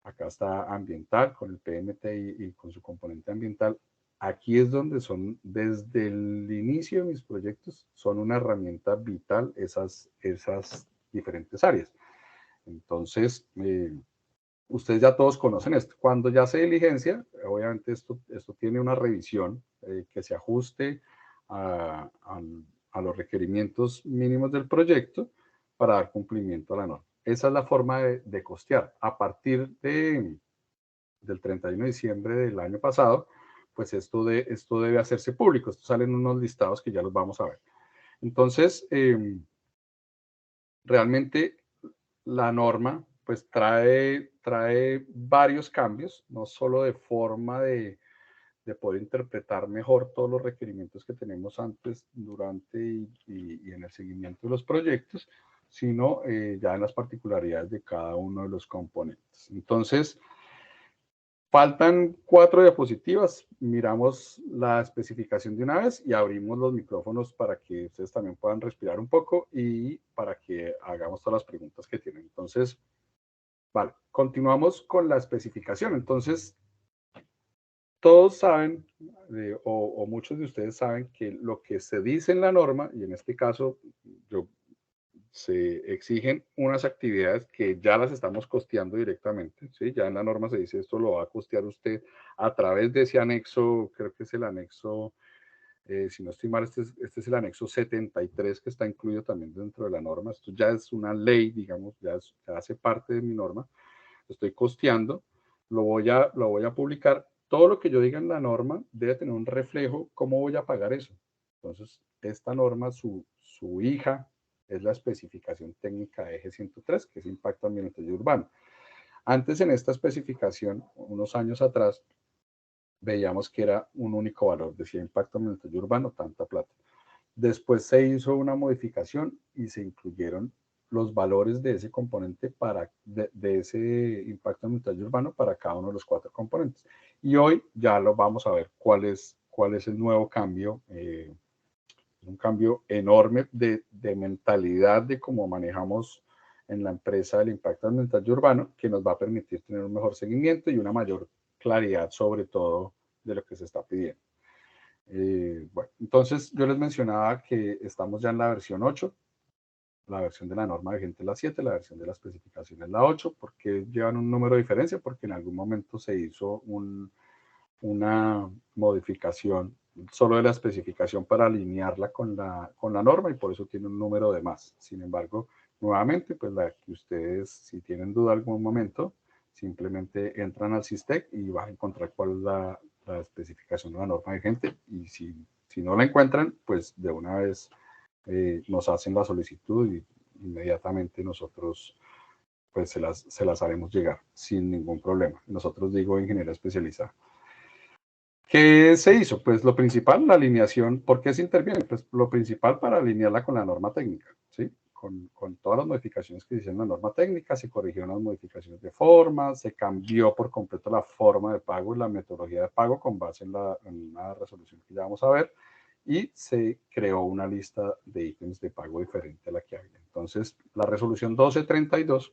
Acá está ambiental con el PMT y con su componente ambiental. Aquí es donde son, desde el inicio de mis proyectos, son una herramienta vital esas diferentes áreas. Entonces, ustedes ya todos conocen esto. Cuando ya se diligencia, obviamente esto tiene una revisión que se ajuste a los requerimientos mínimos del proyecto para dar cumplimiento a la norma. Esa es la forma de costear. A partir del 31 de diciembre del año pasado, pues esto debe hacerse público. Esto salen unos listados que ya los vamos a ver. Entonces, realmente la norma pues trae varios cambios, no solo de forma de poder interpretar mejor todos los requerimientos que tenemos antes, durante y en el seguimiento de los proyectos, sino ya en las particularidades de cada uno de los componentes. Entonces, faltan 4 diapositivas, miramos la especificación de una vez y abrimos los micrófonos para que ustedes también puedan respirar un poco y para que hagamos todas las preguntas que tienen. Entonces, vale, continuamos con la especificación. Entonces, todos saben, o muchos de ustedes saben, que lo que se dice en la norma, y en este caso se exigen unas actividades que ya las estamos costeando directamente, ¿sí? Ya en la norma se dice esto lo va a costear usted a través de ese anexo, creo que es el anexo, si no estoy mal, este es el anexo 73 que está incluido también dentro de la norma. Esto ya es una ley, digamos, ya hace parte de mi norma. Lo estoy costeando, lo voy a publicar. Todo lo que yo diga en la norma debe tener un reflejo, ¿cómo voy a pagar eso? Entonces, esta norma, su hija, es la especificación técnica de eje 103, que es impacto ambiental y urbano. Antes, en esta especificación, unos años atrás, veíamos que era un único valor, decía impacto ambiental y urbano, tanta plata. Después se hizo una modificación y se incluyeron los valores de ese componente de ese impacto ambiental y urbano para cada uno de los 4 componentes. Y hoy ya lo vamos a ver cuál es el nuevo cambio, un cambio enorme de mentalidad de cómo manejamos en la empresa el impacto ambiental y urbano, que nos va a permitir tener un mejor seguimiento y una mayor claridad sobre todo de lo que se está pidiendo. Bueno, entonces yo les mencionaba que estamos ya en la versión 8, la versión de la norma vigente es la 7, la versión de la especificación es la 8. ¿Por qué llevan un número de diferencia? Porque en algún momento se hizo una modificación solo de la especificación para alinearla con la norma y por eso tiene un número de más. Sin embargo, nuevamente, pues la que ustedes, si tienen duda en algún momento, simplemente entran al SISTEC y van a encontrar cuál es la especificación de la norma vigente, y si no la encuentran, pues de una vez nos hacen la solicitud y inmediatamente nosotros pues se las haremos llegar sin ningún problema. Nosotros digo ingeniería especializada. ¿Qué se hizo? Pues lo principal, la alineación. ¿Por qué se interviene? Pues lo principal para alinearla con la norma técnica, ¿sí? Con todas las modificaciones que dicen la norma técnica, se corrigieron las modificaciones de forma, se cambió por completo la forma de pago y la metodología de pago con base en una resolución que ya vamos a ver, y se creó una lista de ítems de pago diferente a la que había. Entonces, la resolución 1232,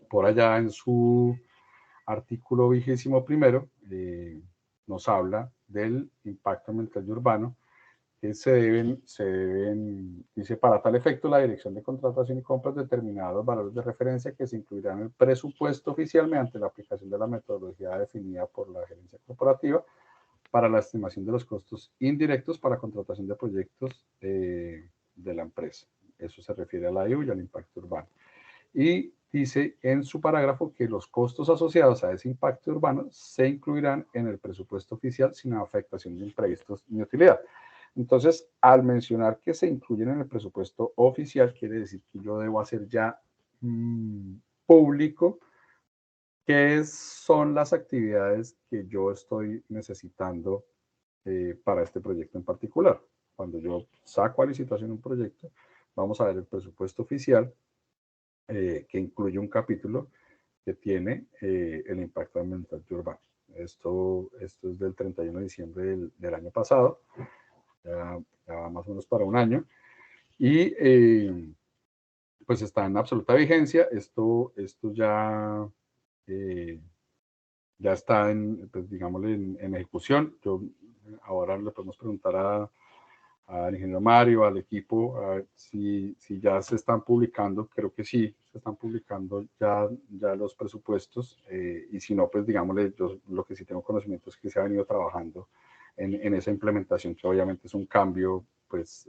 por allá en su artículo 21º, nos habla del impacto ambiental y urbano, que dice, para tal efecto, la Dirección de Contratación y Compras determinará los valores de referencia que se incluirán en el presupuesto oficial mediante la aplicación de la metodología definida por la gerencia corporativa para la estimación de los costos indirectos para contratación de proyectos de la empresa. Eso se refiere a la IU y al impacto urbano. Y dice en su parágrafo que los costos asociados a ese impacto urbano se incluirán en el presupuesto oficial sin afectación de imprevistos ni utilidad. Entonces, al mencionar que se incluyen en el presupuesto oficial, quiere decir que yo debo hacer ya público qué son las actividades que yo estoy necesitando para este proyecto en particular. Cuando yo saco a licitación un proyecto, vamos a ver el presupuesto oficial, que incluye un capítulo que tiene el impacto ambiental y urbano. Esto es del 31 de diciembre del año pasado, ya va más o menos para un año, y pues está en absoluta vigencia. Esto ya está pues, digámosle, en ejecución. Ahora le podemos preguntar al ingeniero Mario, al equipo, a ver si ya se están publicando. Creo que sí, se están publicando ya los presupuestos, y si no, pues digámosle, yo lo que sí tengo conocimiento es que se ha venido trabajando en esa implementación, que obviamente es un cambio pues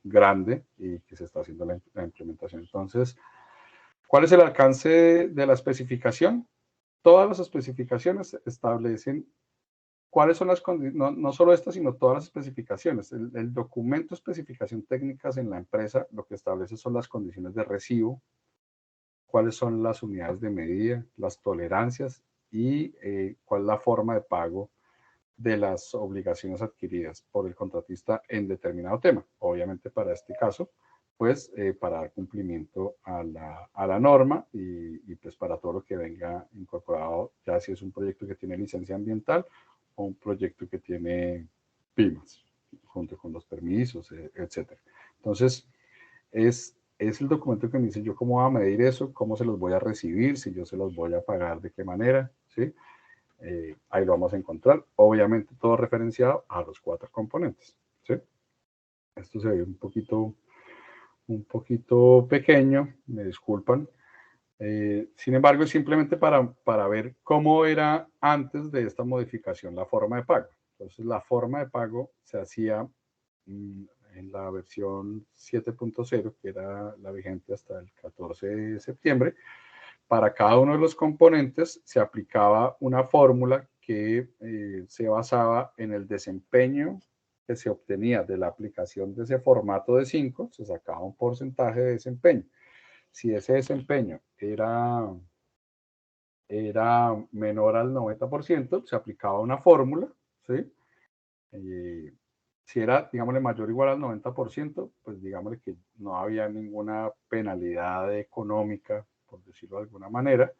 grande y que se está haciendo la implementación. Entonces, ¿cuál es el alcance de la especificación? Todas las especificaciones establecen cuáles son las condiciones, no solo estas, sino todas las especificaciones. El documento de especificación técnicas en la empresa lo que establece son las condiciones de recibo, cuáles son las unidades de medida, las tolerancias y cuál es la forma de pago de las obligaciones adquiridas por el contratista en determinado tema. Obviamente para este caso, pues para dar cumplimiento a la norma y pues para todo lo que venga incorporado, ya si es un proyecto que tiene licencia ambiental o un proyecto que tiene PIMAS, junto con los permisos, etc. Entonces, es el documento que me dice yo cómo voy a medir eso, cómo se los voy a recibir, si yo se los voy a pagar, de qué manera, ¿sí? Ahí lo vamos a encontrar. Obviamente todo referenciado a los 4 componentes, ¿sí? Esto se ve un poquito pequeño, me disculpan. Sin embargo, es simplemente para ver cómo era antes de esta modificación la forma de pago. Entonces, la forma de pago se hacía en la versión 7.0, que era la vigente hasta el 14 de septiembre. Para cada uno de los componentes se aplicaba una fórmula que se basaba en el desempeño que se obtenía de la aplicación de ese formato de 5, se sacaba un porcentaje de desempeño. Si ese desempeño era menor al 90%, se aplicaba una fórmula, ¿sí? Si era, digámosle, mayor o igual al 90%, pues digámosle que no había ninguna penalidad económica, por decirlo de alguna manera,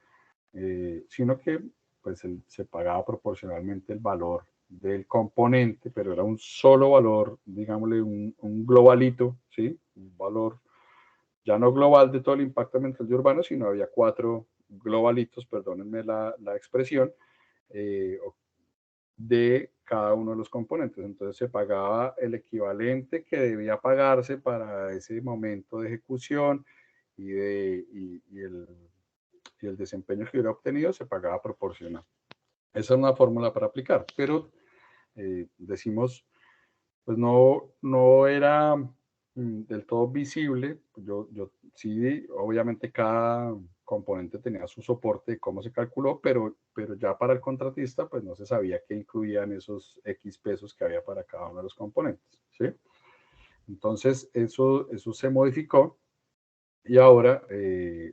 sino que pues se pagaba proporcionalmente el valor del componente, pero era un solo valor, digámosle un globalito, ¿sí? Un valor ya no global de todo el impacto ambiental y urbano, sino había 4 globalitos, perdónenme la expresión, de cada uno de los componentes. Entonces se pagaba el equivalente que debía pagarse para ese momento de ejecución y el desempeño que hubiera obtenido se pagaba proporcional. Esa es una fórmula para aplicar, pero decimos, pues no era del todo visible. Yo sí, obviamente cada componente tenía su soporte de cómo se calculó, pero ya para el contratista pues no se sabía qué incluían esos X pesos que había para cada uno de los componentes, ¿sí? Entonces eso se modificó y ahora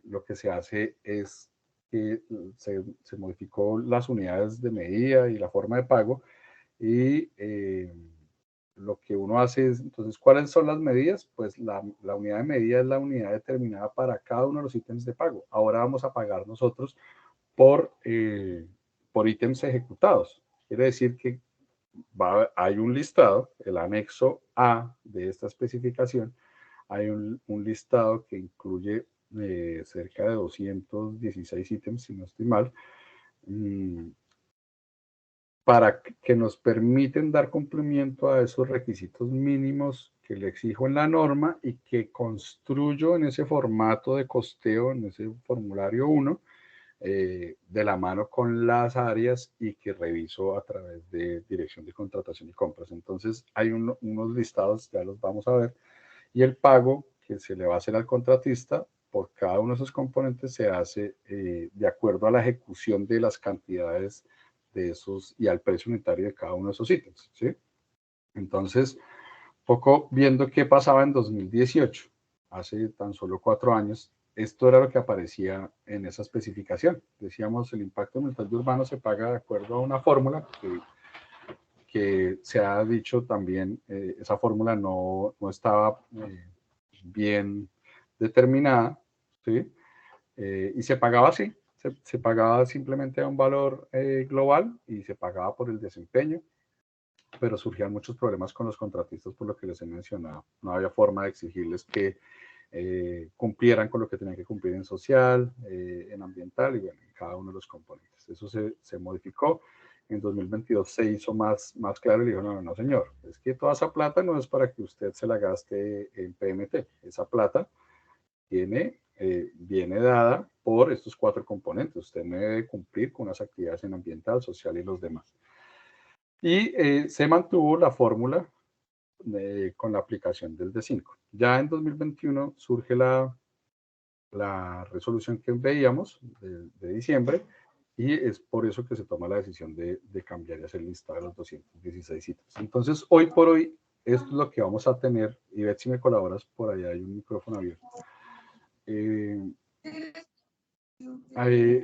lo que se hace es que se modificó las unidades de medida y la forma de pago y lo que uno hace es, entonces, ¿cuáles son las medidas? Pues la unidad de medida es la unidad determinada para cada uno de los ítems de pago. Ahora vamos a pagar nosotros por ítems ejecutados. Quiere decir que hay un listado, el anexo A de esta especificación, hay un listado que incluye cerca de 216 ítems, si no estoy mal, para que nos permiten dar cumplimiento a esos requisitos mínimos que le exijo en la norma y que construyo en ese formato de costeo, en ese formulario 1, de la mano con las áreas y que reviso a través de dirección de contratación y compras. Entonces hay unos listados, ya los vamos a ver, y el pago que se le va a hacer al contratista por cada uno de esos componentes se hace de acuerdo a la ejecución de las cantidades de esos y al precio unitario de cada uno de esos ítems, ¿sí? Entonces, poco viendo qué pasaba en 2018, hace tan solo 4 años, esto era lo que aparecía en esa especificación. Decíamos, el impacto ambiental de urbano se paga de acuerdo a una fórmula que se ha dicho también, esa fórmula no estaba bien determinada, ¿sí? Y se pagaba así, se pagaba simplemente a un valor global y se pagaba por el desempeño, pero surgían muchos problemas con los contratistas por lo que les he mencionado. No había forma de exigirles que cumplieran con lo que tenían que cumplir en social, en ambiental y bueno, en cada uno de los componentes. Eso se modificó. En 2022 se hizo más claro y le dijo, no, señor, es que toda esa plata no es para que usted se la gaste en PMT. Esa plata viene dada por estos 4 componentes. Usted no debe cumplir con las actividades en ambiental, social y los demás. Y se mantuvo la fórmula con la aplicación del D5. Ya en 2021 surge la resolución que veíamos de diciembre y es por eso que se toma la decisión de cambiar y hacer el listado de los 216 ítems. Entonces, hoy por hoy, esto es lo que vamos a tener. Y Beth, si me colaboras, por allá hay un micrófono abierto.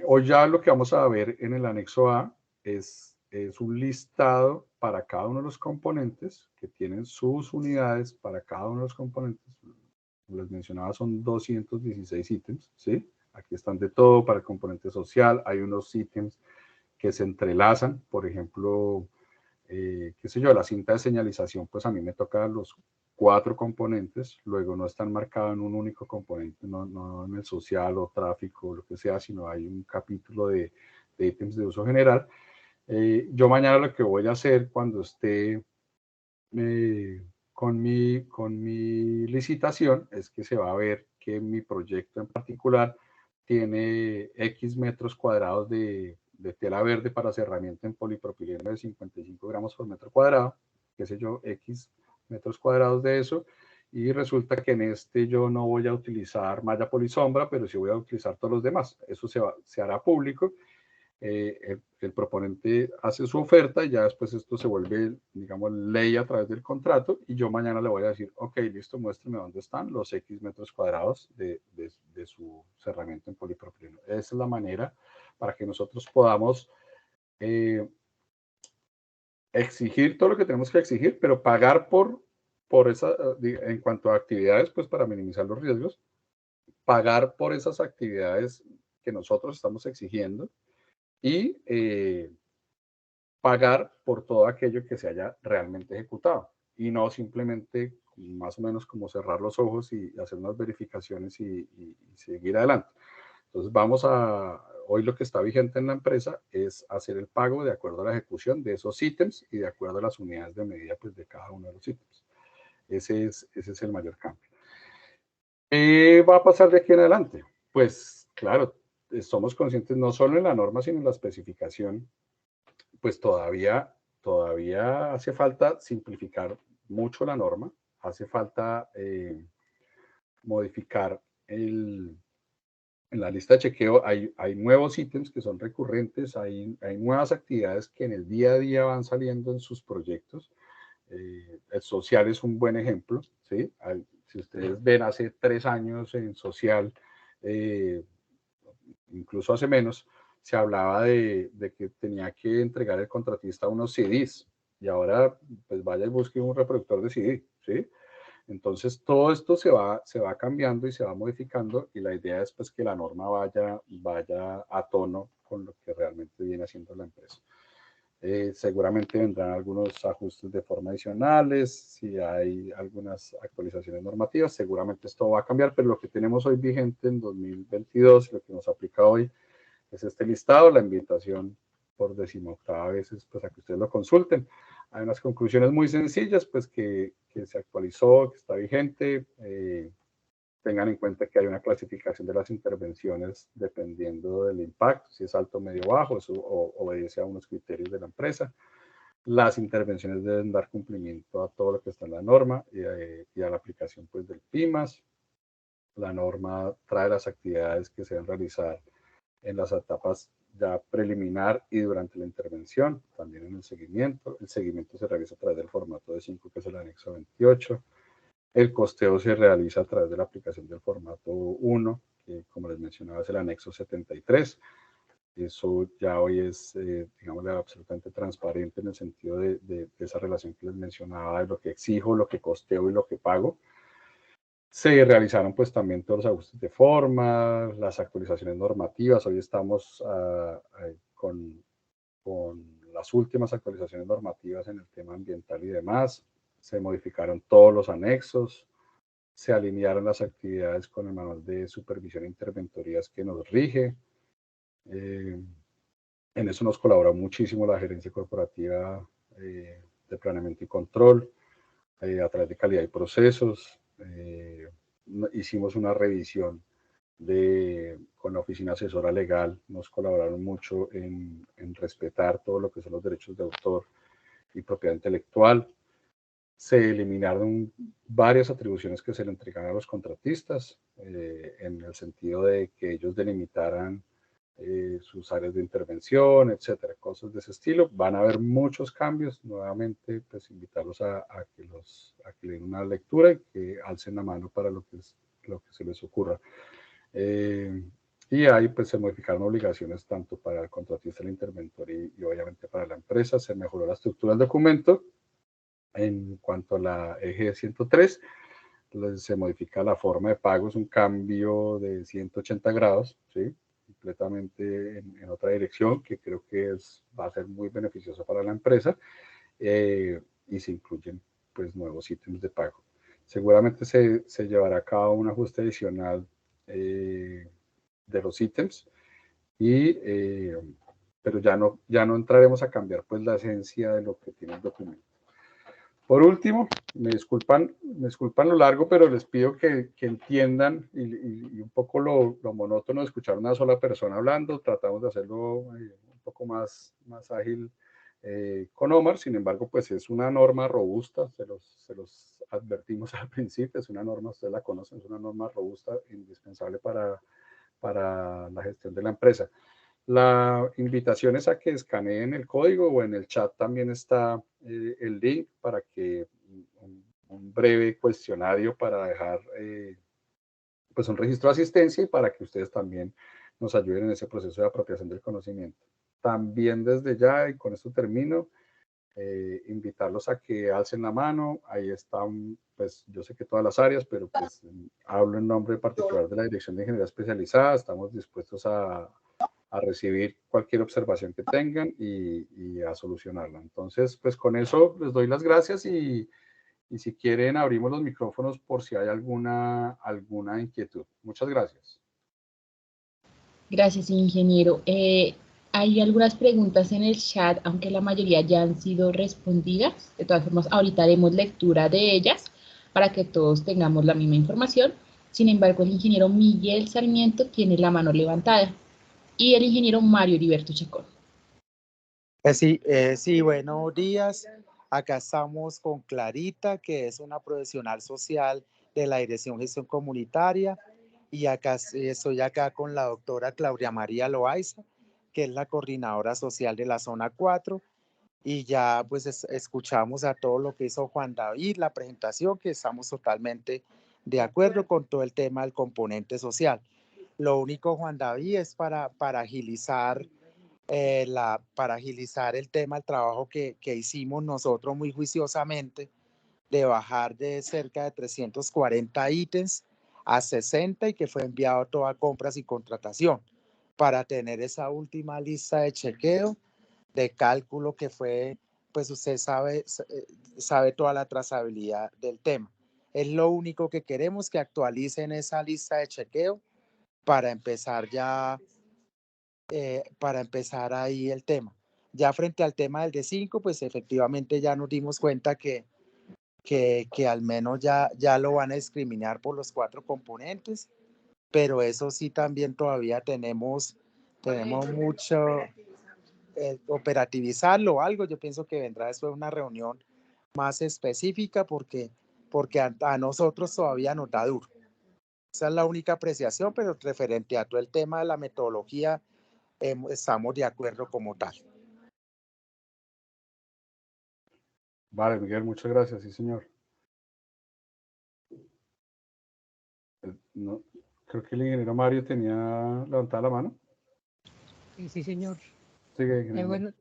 Hoy ya lo que vamos a ver en el anexo A es un listado para cada uno de los componentes que tienen sus unidades para cada uno de los componentes. Como les mencionaba, son 216 ítems, ¿sí? Aquí están de todo para el componente social. Hay unos ítems que se entrelazan, por ejemplo, qué sé yo, la cinta de señalización, pues a mí me toca los 4 componentes, luego no están marcados en un único componente, no en el social o tráfico o lo que sea, sino hay un capítulo de ítems de uso general. Yo mañana lo que voy a hacer cuando esté con mi licitación es que se va a ver que mi proyecto en particular tiene X metros cuadrados de tela verde para cerramiento en polipropileno de 55 gramos por metro cuadrado, qué sé yo, X metros cuadrados de eso, y resulta que en este yo no voy a utilizar malla polisombra, pero sí voy a utilizar todos los demás. Eso se hará público. El proponente hace su oferta y ya después esto se vuelve, digamos, ley a través del contrato y yo mañana le voy a decir, ok, listo, muéstrame dónde están los X metros cuadrados de su cerramiento en polipropileno. Esa es la manera para que nosotros podamos exigir todo lo que tenemos que exigir, pero pagar por esa, en cuanto a actividades, pues para minimizar los riesgos, pagar por esas actividades que nosotros estamos exigiendo y pagar por todo aquello que se haya realmente ejecutado y no simplemente más o menos como cerrar los ojos y hacer unas verificaciones y seguir adelante. Entonces hoy lo que está vigente en la empresa es hacer el pago de acuerdo a la ejecución de esos ítems y de acuerdo a las unidades de medida pues, de cada uno de los ítems. Ese es el mayor cambio. ¿Qué va a pasar de aquí en adelante? Pues claro, somos conscientes no solo en la norma, sino en la especificación, pues todavía hace falta simplificar mucho la norma, hace falta modificar en la lista de chequeo, hay nuevos ítems que son recurrentes, hay nuevas actividades que en el día a día van saliendo en sus proyectos. El social es un buen ejemplo, ¿sí? Si ustedes ven hace 3 años en social, incluso hace menos, se hablaba de que tenía que entregar el contratista unos CDs y ahora pues vaya y busque un reproductor de CD, ¿sí? Entonces todo esto se va cambiando y se va modificando y la idea es pues que la norma vaya a tono con lo que realmente viene haciendo la empresa. Seguramente vendrán algunos ajustes de forma adicionales, si hay algunas actualizaciones normativas, seguramente esto va a cambiar, pero lo que tenemos hoy vigente en 2022, lo que nos aplica hoy, es este listado, la invitación por 18ª vez pues a que ustedes lo consulten. Hay unas conclusiones muy sencillas, pues que se actualizó, que está vigente, tengan en cuenta que hay una clasificación de las intervenciones dependiendo del impacto, si es alto, medio, bajo, eso obedece a unos criterios de la empresa. Las intervenciones deben dar cumplimiento a todo lo que está en la norma y a la aplicación pues, del PIMAS. La norma trae las actividades que se deben realizar en las etapas ya preliminar y durante la intervención, también en el seguimiento. El seguimiento se realiza a través del formato de 5, que es el anexo 28. El costeo se realiza a través de la aplicación del formato 1, que como les mencionaba es el anexo 73. Eso ya hoy es, digamos, absolutamente transparente en el sentido de esa relación que les mencionaba, de lo que exijo, lo que costeo y lo que pago. Se realizaron pues también todos los ajustes de forma, las actualizaciones normativas. Hoy estamos con las últimas actualizaciones normativas en el tema ambiental y demás. Se modificaron todos los anexos, se alinearon las actividades con el manual de supervisión e interventorías que nos rige. En eso nos colaboró muchísimo la gerencia corporativa de planeamiento y control a través de calidad y procesos. Hicimos una revisión con la oficina asesora legal, nos colaboraron mucho en respetar todo lo que son los derechos de autor y propiedad intelectual. Se eliminaron varias atribuciones que se le entregaban a los contratistas, en el sentido de que ellos delimitaran sus áreas de intervención, etcétera, cosas de ese estilo. Van a haber muchos cambios. Nuevamente, pues invitarlos a que le den una lectura y que alcen la mano para lo que se les ocurra. Y ahí pues se modificaron obligaciones tanto para el contratista, el interventor y obviamente para la empresa. Se mejoró la estructura del documento. En cuanto a la eje 103, se modifica la forma de pago, es un cambio de 180 grados, ¿sí? Completamente en otra dirección, que creo que va a ser muy beneficioso para la empresa, y se incluyen pues nuevos ítems de pago. Seguramente se llevará a cabo un ajuste adicional de los ítems, pero ya no entraremos a cambiar pues la esencia de lo que tiene el documento. Por último, me disculpan lo largo, pero les pido que entiendan y un poco lo monótono de escuchar una sola persona hablando. Tratamos de hacerlo un poco más ágil con Omar. Sin embargo, pues es una norma robusta, se los advertimos al principio, es una norma, ustedes la conocen, es una norma robusta, indispensable para la gestión de la empresa. La invitación es a que escaneen el código, o en el chat también está el link para que un breve cuestionario para dejar pues un registro de asistencia y para que ustedes también nos ayuden en ese proceso de apropiación del conocimiento. También desde ya, y con esto termino, invitarlos a que alcen la mano. Ahí están, pues yo sé que todas las áreas, pero pues hablo en nombre particular de la Dirección de Ingeniería Especializada. Estamos dispuestos a recibir cualquier observación que tengan y a solucionarla. Entonces, pues con eso les doy las gracias y si quieren abrimos los micrófonos por si hay alguna inquietud. Muchas gracias. Gracias, ingeniero. Hay algunas preguntas en el chat, aunque la mayoría ya han sido respondidas. De todas formas, ahorita haremos lectura de ellas para que todos tengamos la misma información. Sin embargo, el ingeniero Miguel Sarmiento tiene la mano levantada y el ingeniero Mario Heriberto Chacón. Sí, buenos días. Acá estamos con Clarita, que es una profesional social de la Dirección de Gestión Comunitaria, y acá estoy acá con la doctora Claudia María Loaiza, que es la coordinadora social de la zona 4, y ya pues escuchamos a todo lo que hizo Juan David, la presentación, que estamos totalmente de acuerdo con todo el tema del componente social. Lo único, Juan David, es para agilizar el tema, el trabajo que hicimos nosotros muy juiciosamente, de bajar de cerca de 340 ítems a 60 y que fue enviado a todas compras y contratación, para tener esa última lista de chequeo, de cálculo, que fue, pues usted sabe toda la trazabilidad del tema. Es lo único que queremos, que actualicen esa lista de chequeo para empezar ahí el tema. Ya frente al tema del D5, pues efectivamente ya nos dimos cuenta que que al menos ya lo van a discriminar por los 4 componentes, pero eso sí también todavía tenemos mucho operativizarlo o algo. Yo pienso que vendrá después una reunión más específica porque a nosotros todavía nos da duro. Esa es la única apreciación, pero referente a todo el tema de la metodología, estamos de acuerdo como tal. Vale, Miguel, muchas gracias, sí, señor. No, creo que el ingeniero Mario tenía levantada la mano. Sí, señor. Sigue, ingeniero.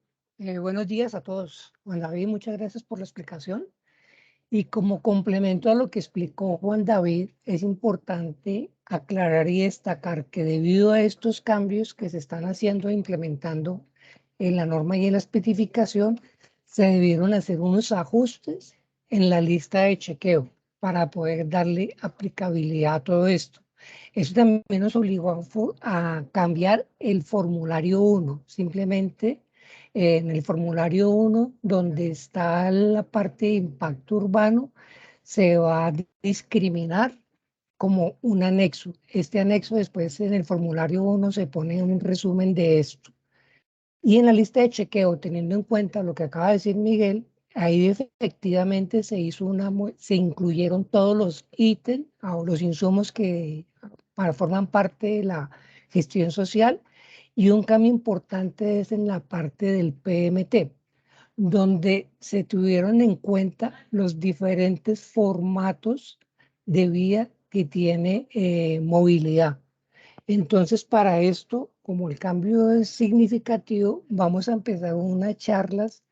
Buenos días a todos. Juan David, muchas gracias por la explicación. Y como complemento a lo que explicó Juan David, es importante aclarar y destacar que debido a estos cambios que se están haciendo e implementando en la norma y en la especificación, se debieron hacer unos ajustes en la lista de chequeo para poder darle aplicabilidad a todo esto. Eso también nos obligó a cambiar el formulario 1. Simplemente en el formulario 1, donde está la parte de impacto urbano, se va a discriminar como un anexo. Este anexo después en el formulario 1 se pone un resumen de esto. Y en la lista de chequeo, teniendo en cuenta lo que acaba de decir Miguel, ahí efectivamente se incluyeron todos los ítems o los insumos que forman parte de la gestión social, y un cambio importante es en la parte del PMT, donde se tuvieron en cuenta los diferentes formatos de vía que tiene movilidad. Entonces, para esto, como el cambio es significativo, vamos a empezar unas charlas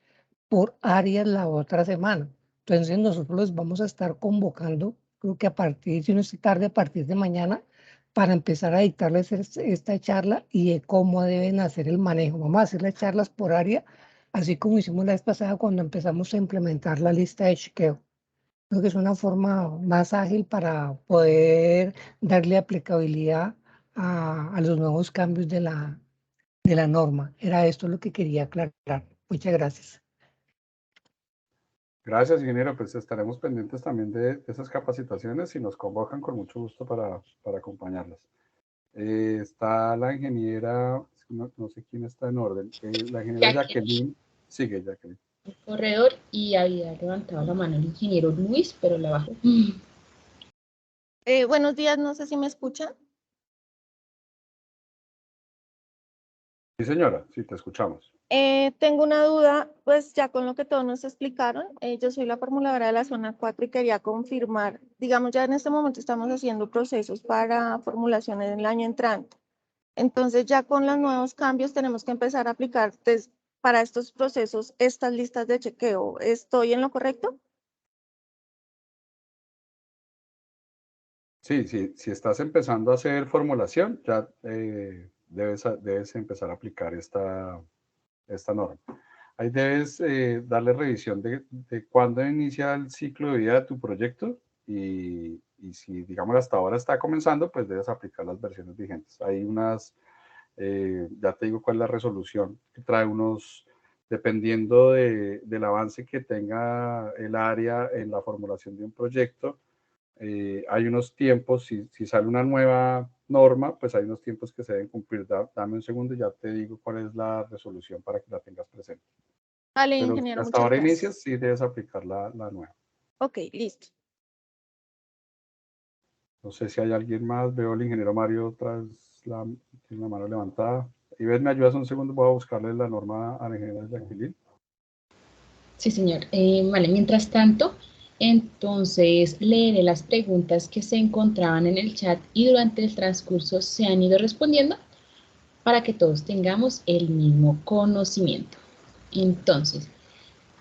por áreas la otra semana. Entonces, nosotros los vamos a estar convocando, creo que si no es tarde, a partir de mañana, para empezar a dictarles esta charla y de cómo deben hacer el manejo. Vamos a hacer las charlas por área, así como hicimos la vez pasada cuando empezamos a implementar la lista de chequeo. Creo que es una forma más ágil para poder darle aplicabilidad a los nuevos cambios de la norma. Era esto lo que quería aclarar. Muchas gracias. Gracias, ingeniero. Pues estaremos pendientes también de esas capacitaciones y nos convocan con mucho gusto para acompañarlas. Está la ingeniera, no sé quién está en orden, la ingeniera Jacqueline. Sigue, Jacqueline. El corredor, y había levantado la mano el ingeniero Luis, pero la bajó. Buenos días, no sé si me escuchan. Sí, señora, sí, te escuchamos. Tengo una duda, pues ya con lo que todos nos explicaron, yo soy la formuladora de la zona 4 y quería confirmar, digamos, ya en este momento estamos haciendo procesos para formulaciones en el año entrante. Entonces ya con los nuevos cambios tenemos que empezar a aplicar para estos procesos estas listas de chequeo. ¿Estoy en lo correcto? Sí, si estás empezando a hacer formulación, ya debes empezar a aplicar esta norma. Ahí debes darle revisión de cuándo inicia el ciclo de vida de tu proyecto y si, digamos, hasta ahora está comenzando, pues debes aplicar las versiones vigentes. Hay unas, ya te digo cuál es la resolución, que trae unos, dependiendo del avance que tenga el área en la formulación de un proyecto, hay unos tiempos, si sale una nueva norma, pues hay unos tiempos que se deben cumplir. Dame un segundo y ya te digo cuál es la resolución para que la tengas presente. Vale, Pero ingeniero, hasta muchas ahora gracias. inicias, sí debes aplicar la nueva. Ok, listo. No sé si hay alguien más. Veo al ingeniero Mario otra vez, tiene la mano levantada. Y ves, me ayudas un segundo, voy a buscarle la norma a la ingeniera Jacqueline. Sí, señor. Vale, mientras tanto, entonces leeré las preguntas que se encontraban en el chat y durante el transcurso se han ido respondiendo para que todos tengamos el mismo conocimiento. Entonces,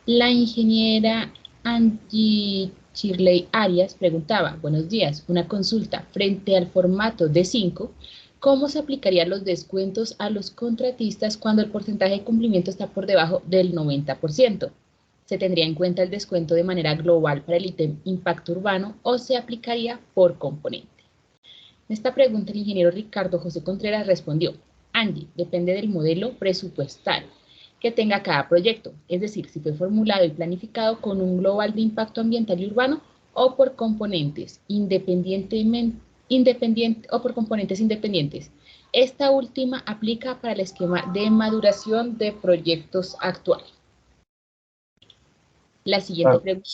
la ingeniera Angie Shirley Arias preguntaba, buenos días, una consulta, frente al formato D5, ¿cómo se aplicarían los descuentos a los contratistas cuando el porcentaje de cumplimiento está por debajo del 90%? ¿Se tendría en cuenta el descuento de manera global para el ítem impacto urbano o se aplicaría por componente? Esta pregunta el ingeniero Ricardo José Contreras respondió, Angie, depende del modelo presupuestal. que tenga cada proyecto, es decir, si fue formulado y planificado con un global de impacto ambiental y urbano o por componentes independientes. Esta última aplica para el esquema de maduración de proyectos actual. La siguiente pregunta.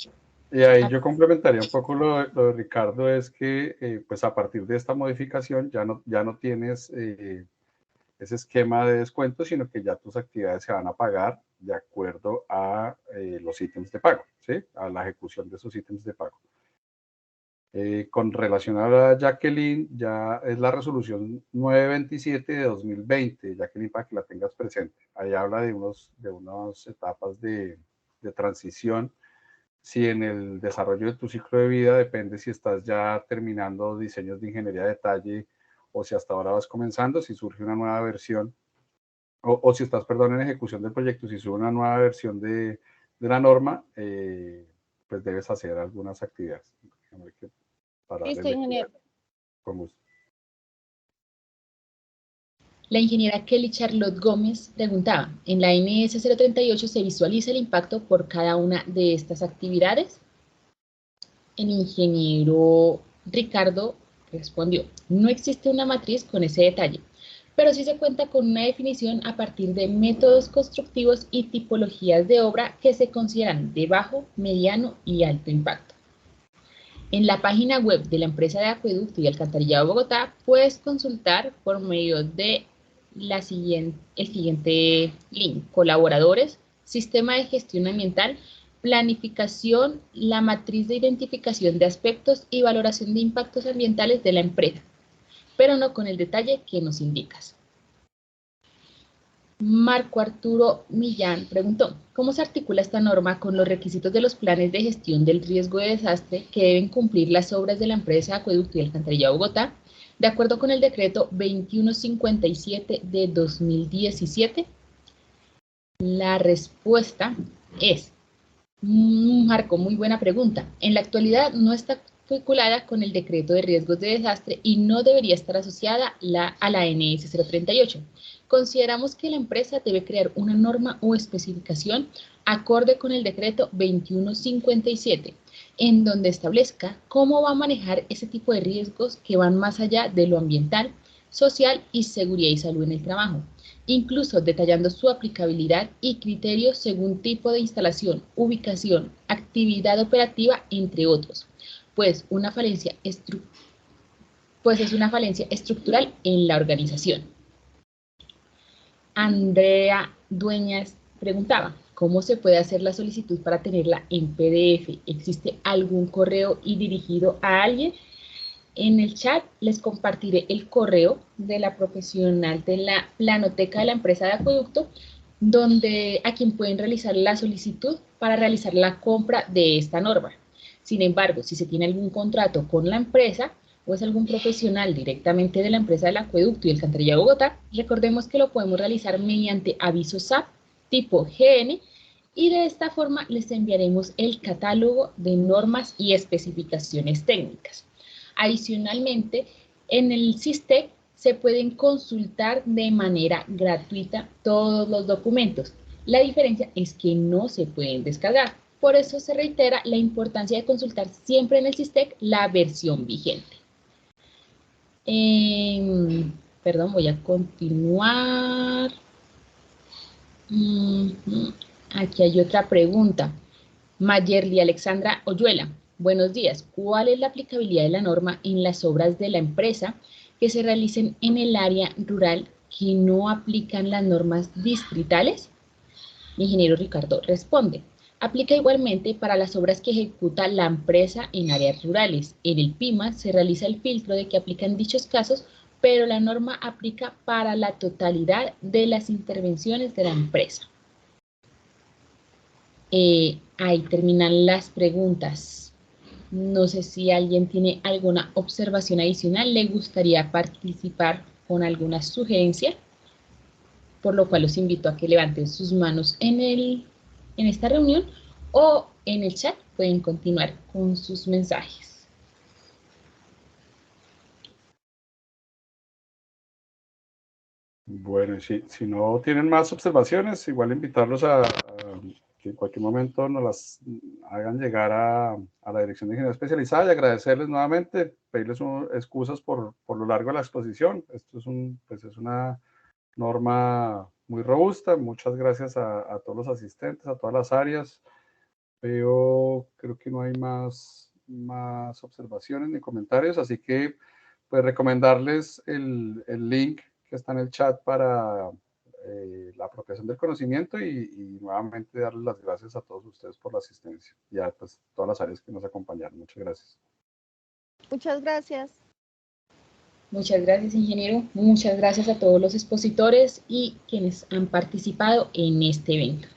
Y ahí yo complementaría un poco lo de Ricardo, es que pues a partir de esta modificación ya no tienes ese esquema de descuento, sino que ya tus actividades se van a pagar de acuerdo a los ítems de pago, ¿sí? A la ejecución de esos ítems de pago. Con relación a la Jacqueline, ya es la resolución 927 de 2020, Jacqueline, para que la tengas presente. Ahí habla de unas etapas de transición. Si en el desarrollo de tu ciclo de vida depende si estás ya terminando diseños de ingeniería de detalle o si hasta ahora vas comenzando, si surge una nueva versión, o si estás, perdón, en ejecución del proyecto, si surge una nueva versión de la norma, pues debes hacer algunas actividades. Listo, ingeniero. Con gusto. La ingeniera Kelly Charlotte Gómez preguntaba, ¿en la NS 038 se visualiza el impacto por cada una de estas actividades? El ingeniero Ricardo respondió, no existe una matriz con ese detalle, pero sí se cuenta con una definición a partir de métodos constructivos y tipologías de obra que se consideran de bajo, mediano y alto impacto. En la página web de la empresa de acueducto y alcantarillado de Bogotá puedes consultar por medio de el siguiente link: colaboradores, sistema de gestión ambiental, planificación, la matriz de identificación de aspectos y valoración de impactos ambientales de la empresa, pero no con el detalle que nos indicas. Marco Arturo Millán preguntó, ¿cómo se articula esta norma con los requisitos de los planes de gestión del riesgo de desastre que deben cumplir las obras de la empresa de acueducto y alcantarillado de Bogotá, de acuerdo con el decreto 2157 de 2017? La respuesta es, Marco, muy buena pregunta. En la actualidad no está vinculada con el decreto de riesgos de desastre y no debería estar asociada a la NS 038. Consideramos que la empresa debe crear una norma o especificación acorde con el decreto 2157, en donde establezca cómo va a manejar ese tipo de riesgos que van más allá de lo ambiental, social y seguridad y salud en el trabajo, incluso detallando su aplicabilidad y criterios según tipo de instalación, ubicación, actividad operativa, entre otros, pues es una falencia estructural en la organización. Andrea Dueñas preguntaba, ¿cómo se puede hacer la solicitud para tenerla en PDF? ¿Existe algún correo y dirigido a alguien? En el chat les compartiré el correo de la profesional de la planoteca de la empresa de acueducto, a quien pueden realizar la solicitud para realizar la compra de esta norma. Sin embargo, si se tiene algún contrato con la empresa o es algún profesional directamente de la empresa del acueducto y alcantarillado de Bogotá, recordemos que lo podemos realizar mediante aviso SAP tipo GN, y de esta forma les enviaremos el catálogo de normas y especificaciones técnicas. Adicionalmente, en el SISTEC se pueden consultar de manera gratuita todos los documentos. La diferencia es que no se pueden descargar. Por eso se reitera la importancia de consultar siempre en el SISTEC la versión vigente. Perdón, voy a continuar. Aquí hay otra pregunta. Mayerly Alexandra Oyuela. Buenos días. ¿Cuál es la aplicabilidad de la norma en las obras de la empresa que se realicen en el área rural que no aplican las normas distritales? Ingeniero Ricardo responde. Aplica igualmente para las obras que ejecuta la empresa en áreas rurales. En el PIMA se realiza el filtro de que aplican dichos casos, pero la norma aplica para la totalidad de las intervenciones de la empresa. Ahí terminan las preguntas. No sé si alguien tiene alguna observación adicional, le gustaría participar con alguna sugerencia, por lo cual los invito a que levanten sus manos en esta reunión o en el chat pueden continuar con sus mensajes. Bueno, y si no tienen más observaciones, igual invitarlos a que en cualquier momento nos las hagan llegar a la Dirección de Ingeniería Especializada y agradecerles nuevamente, pedirles excusas por lo largo de la exposición. Esto es una norma muy robusta. Muchas gracias a todos los asistentes, a todas las áreas. Creo que no hay más observaciones ni comentarios, así que pues recomendarles el link que está en el chat para la apropiación del conocimiento y nuevamente darles las gracias a todos ustedes por la asistencia y a pues, todas las áreas que nos acompañaron. Muchas gracias. Muchas gracias. Muchas gracias, ingeniero. Muchas gracias a todos los expositores y quienes han participado en este evento.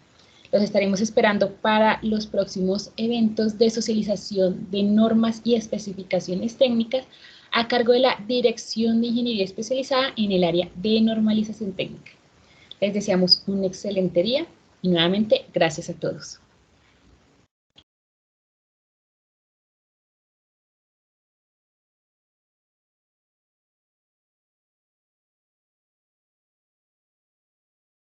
Los estaremos esperando para los próximos eventos de socialización de normas y especificaciones técnicas a cargo de la Dirección de Ingeniería Especializada en el área de normalización técnica. Les deseamos un excelente día y nuevamente gracias a todos.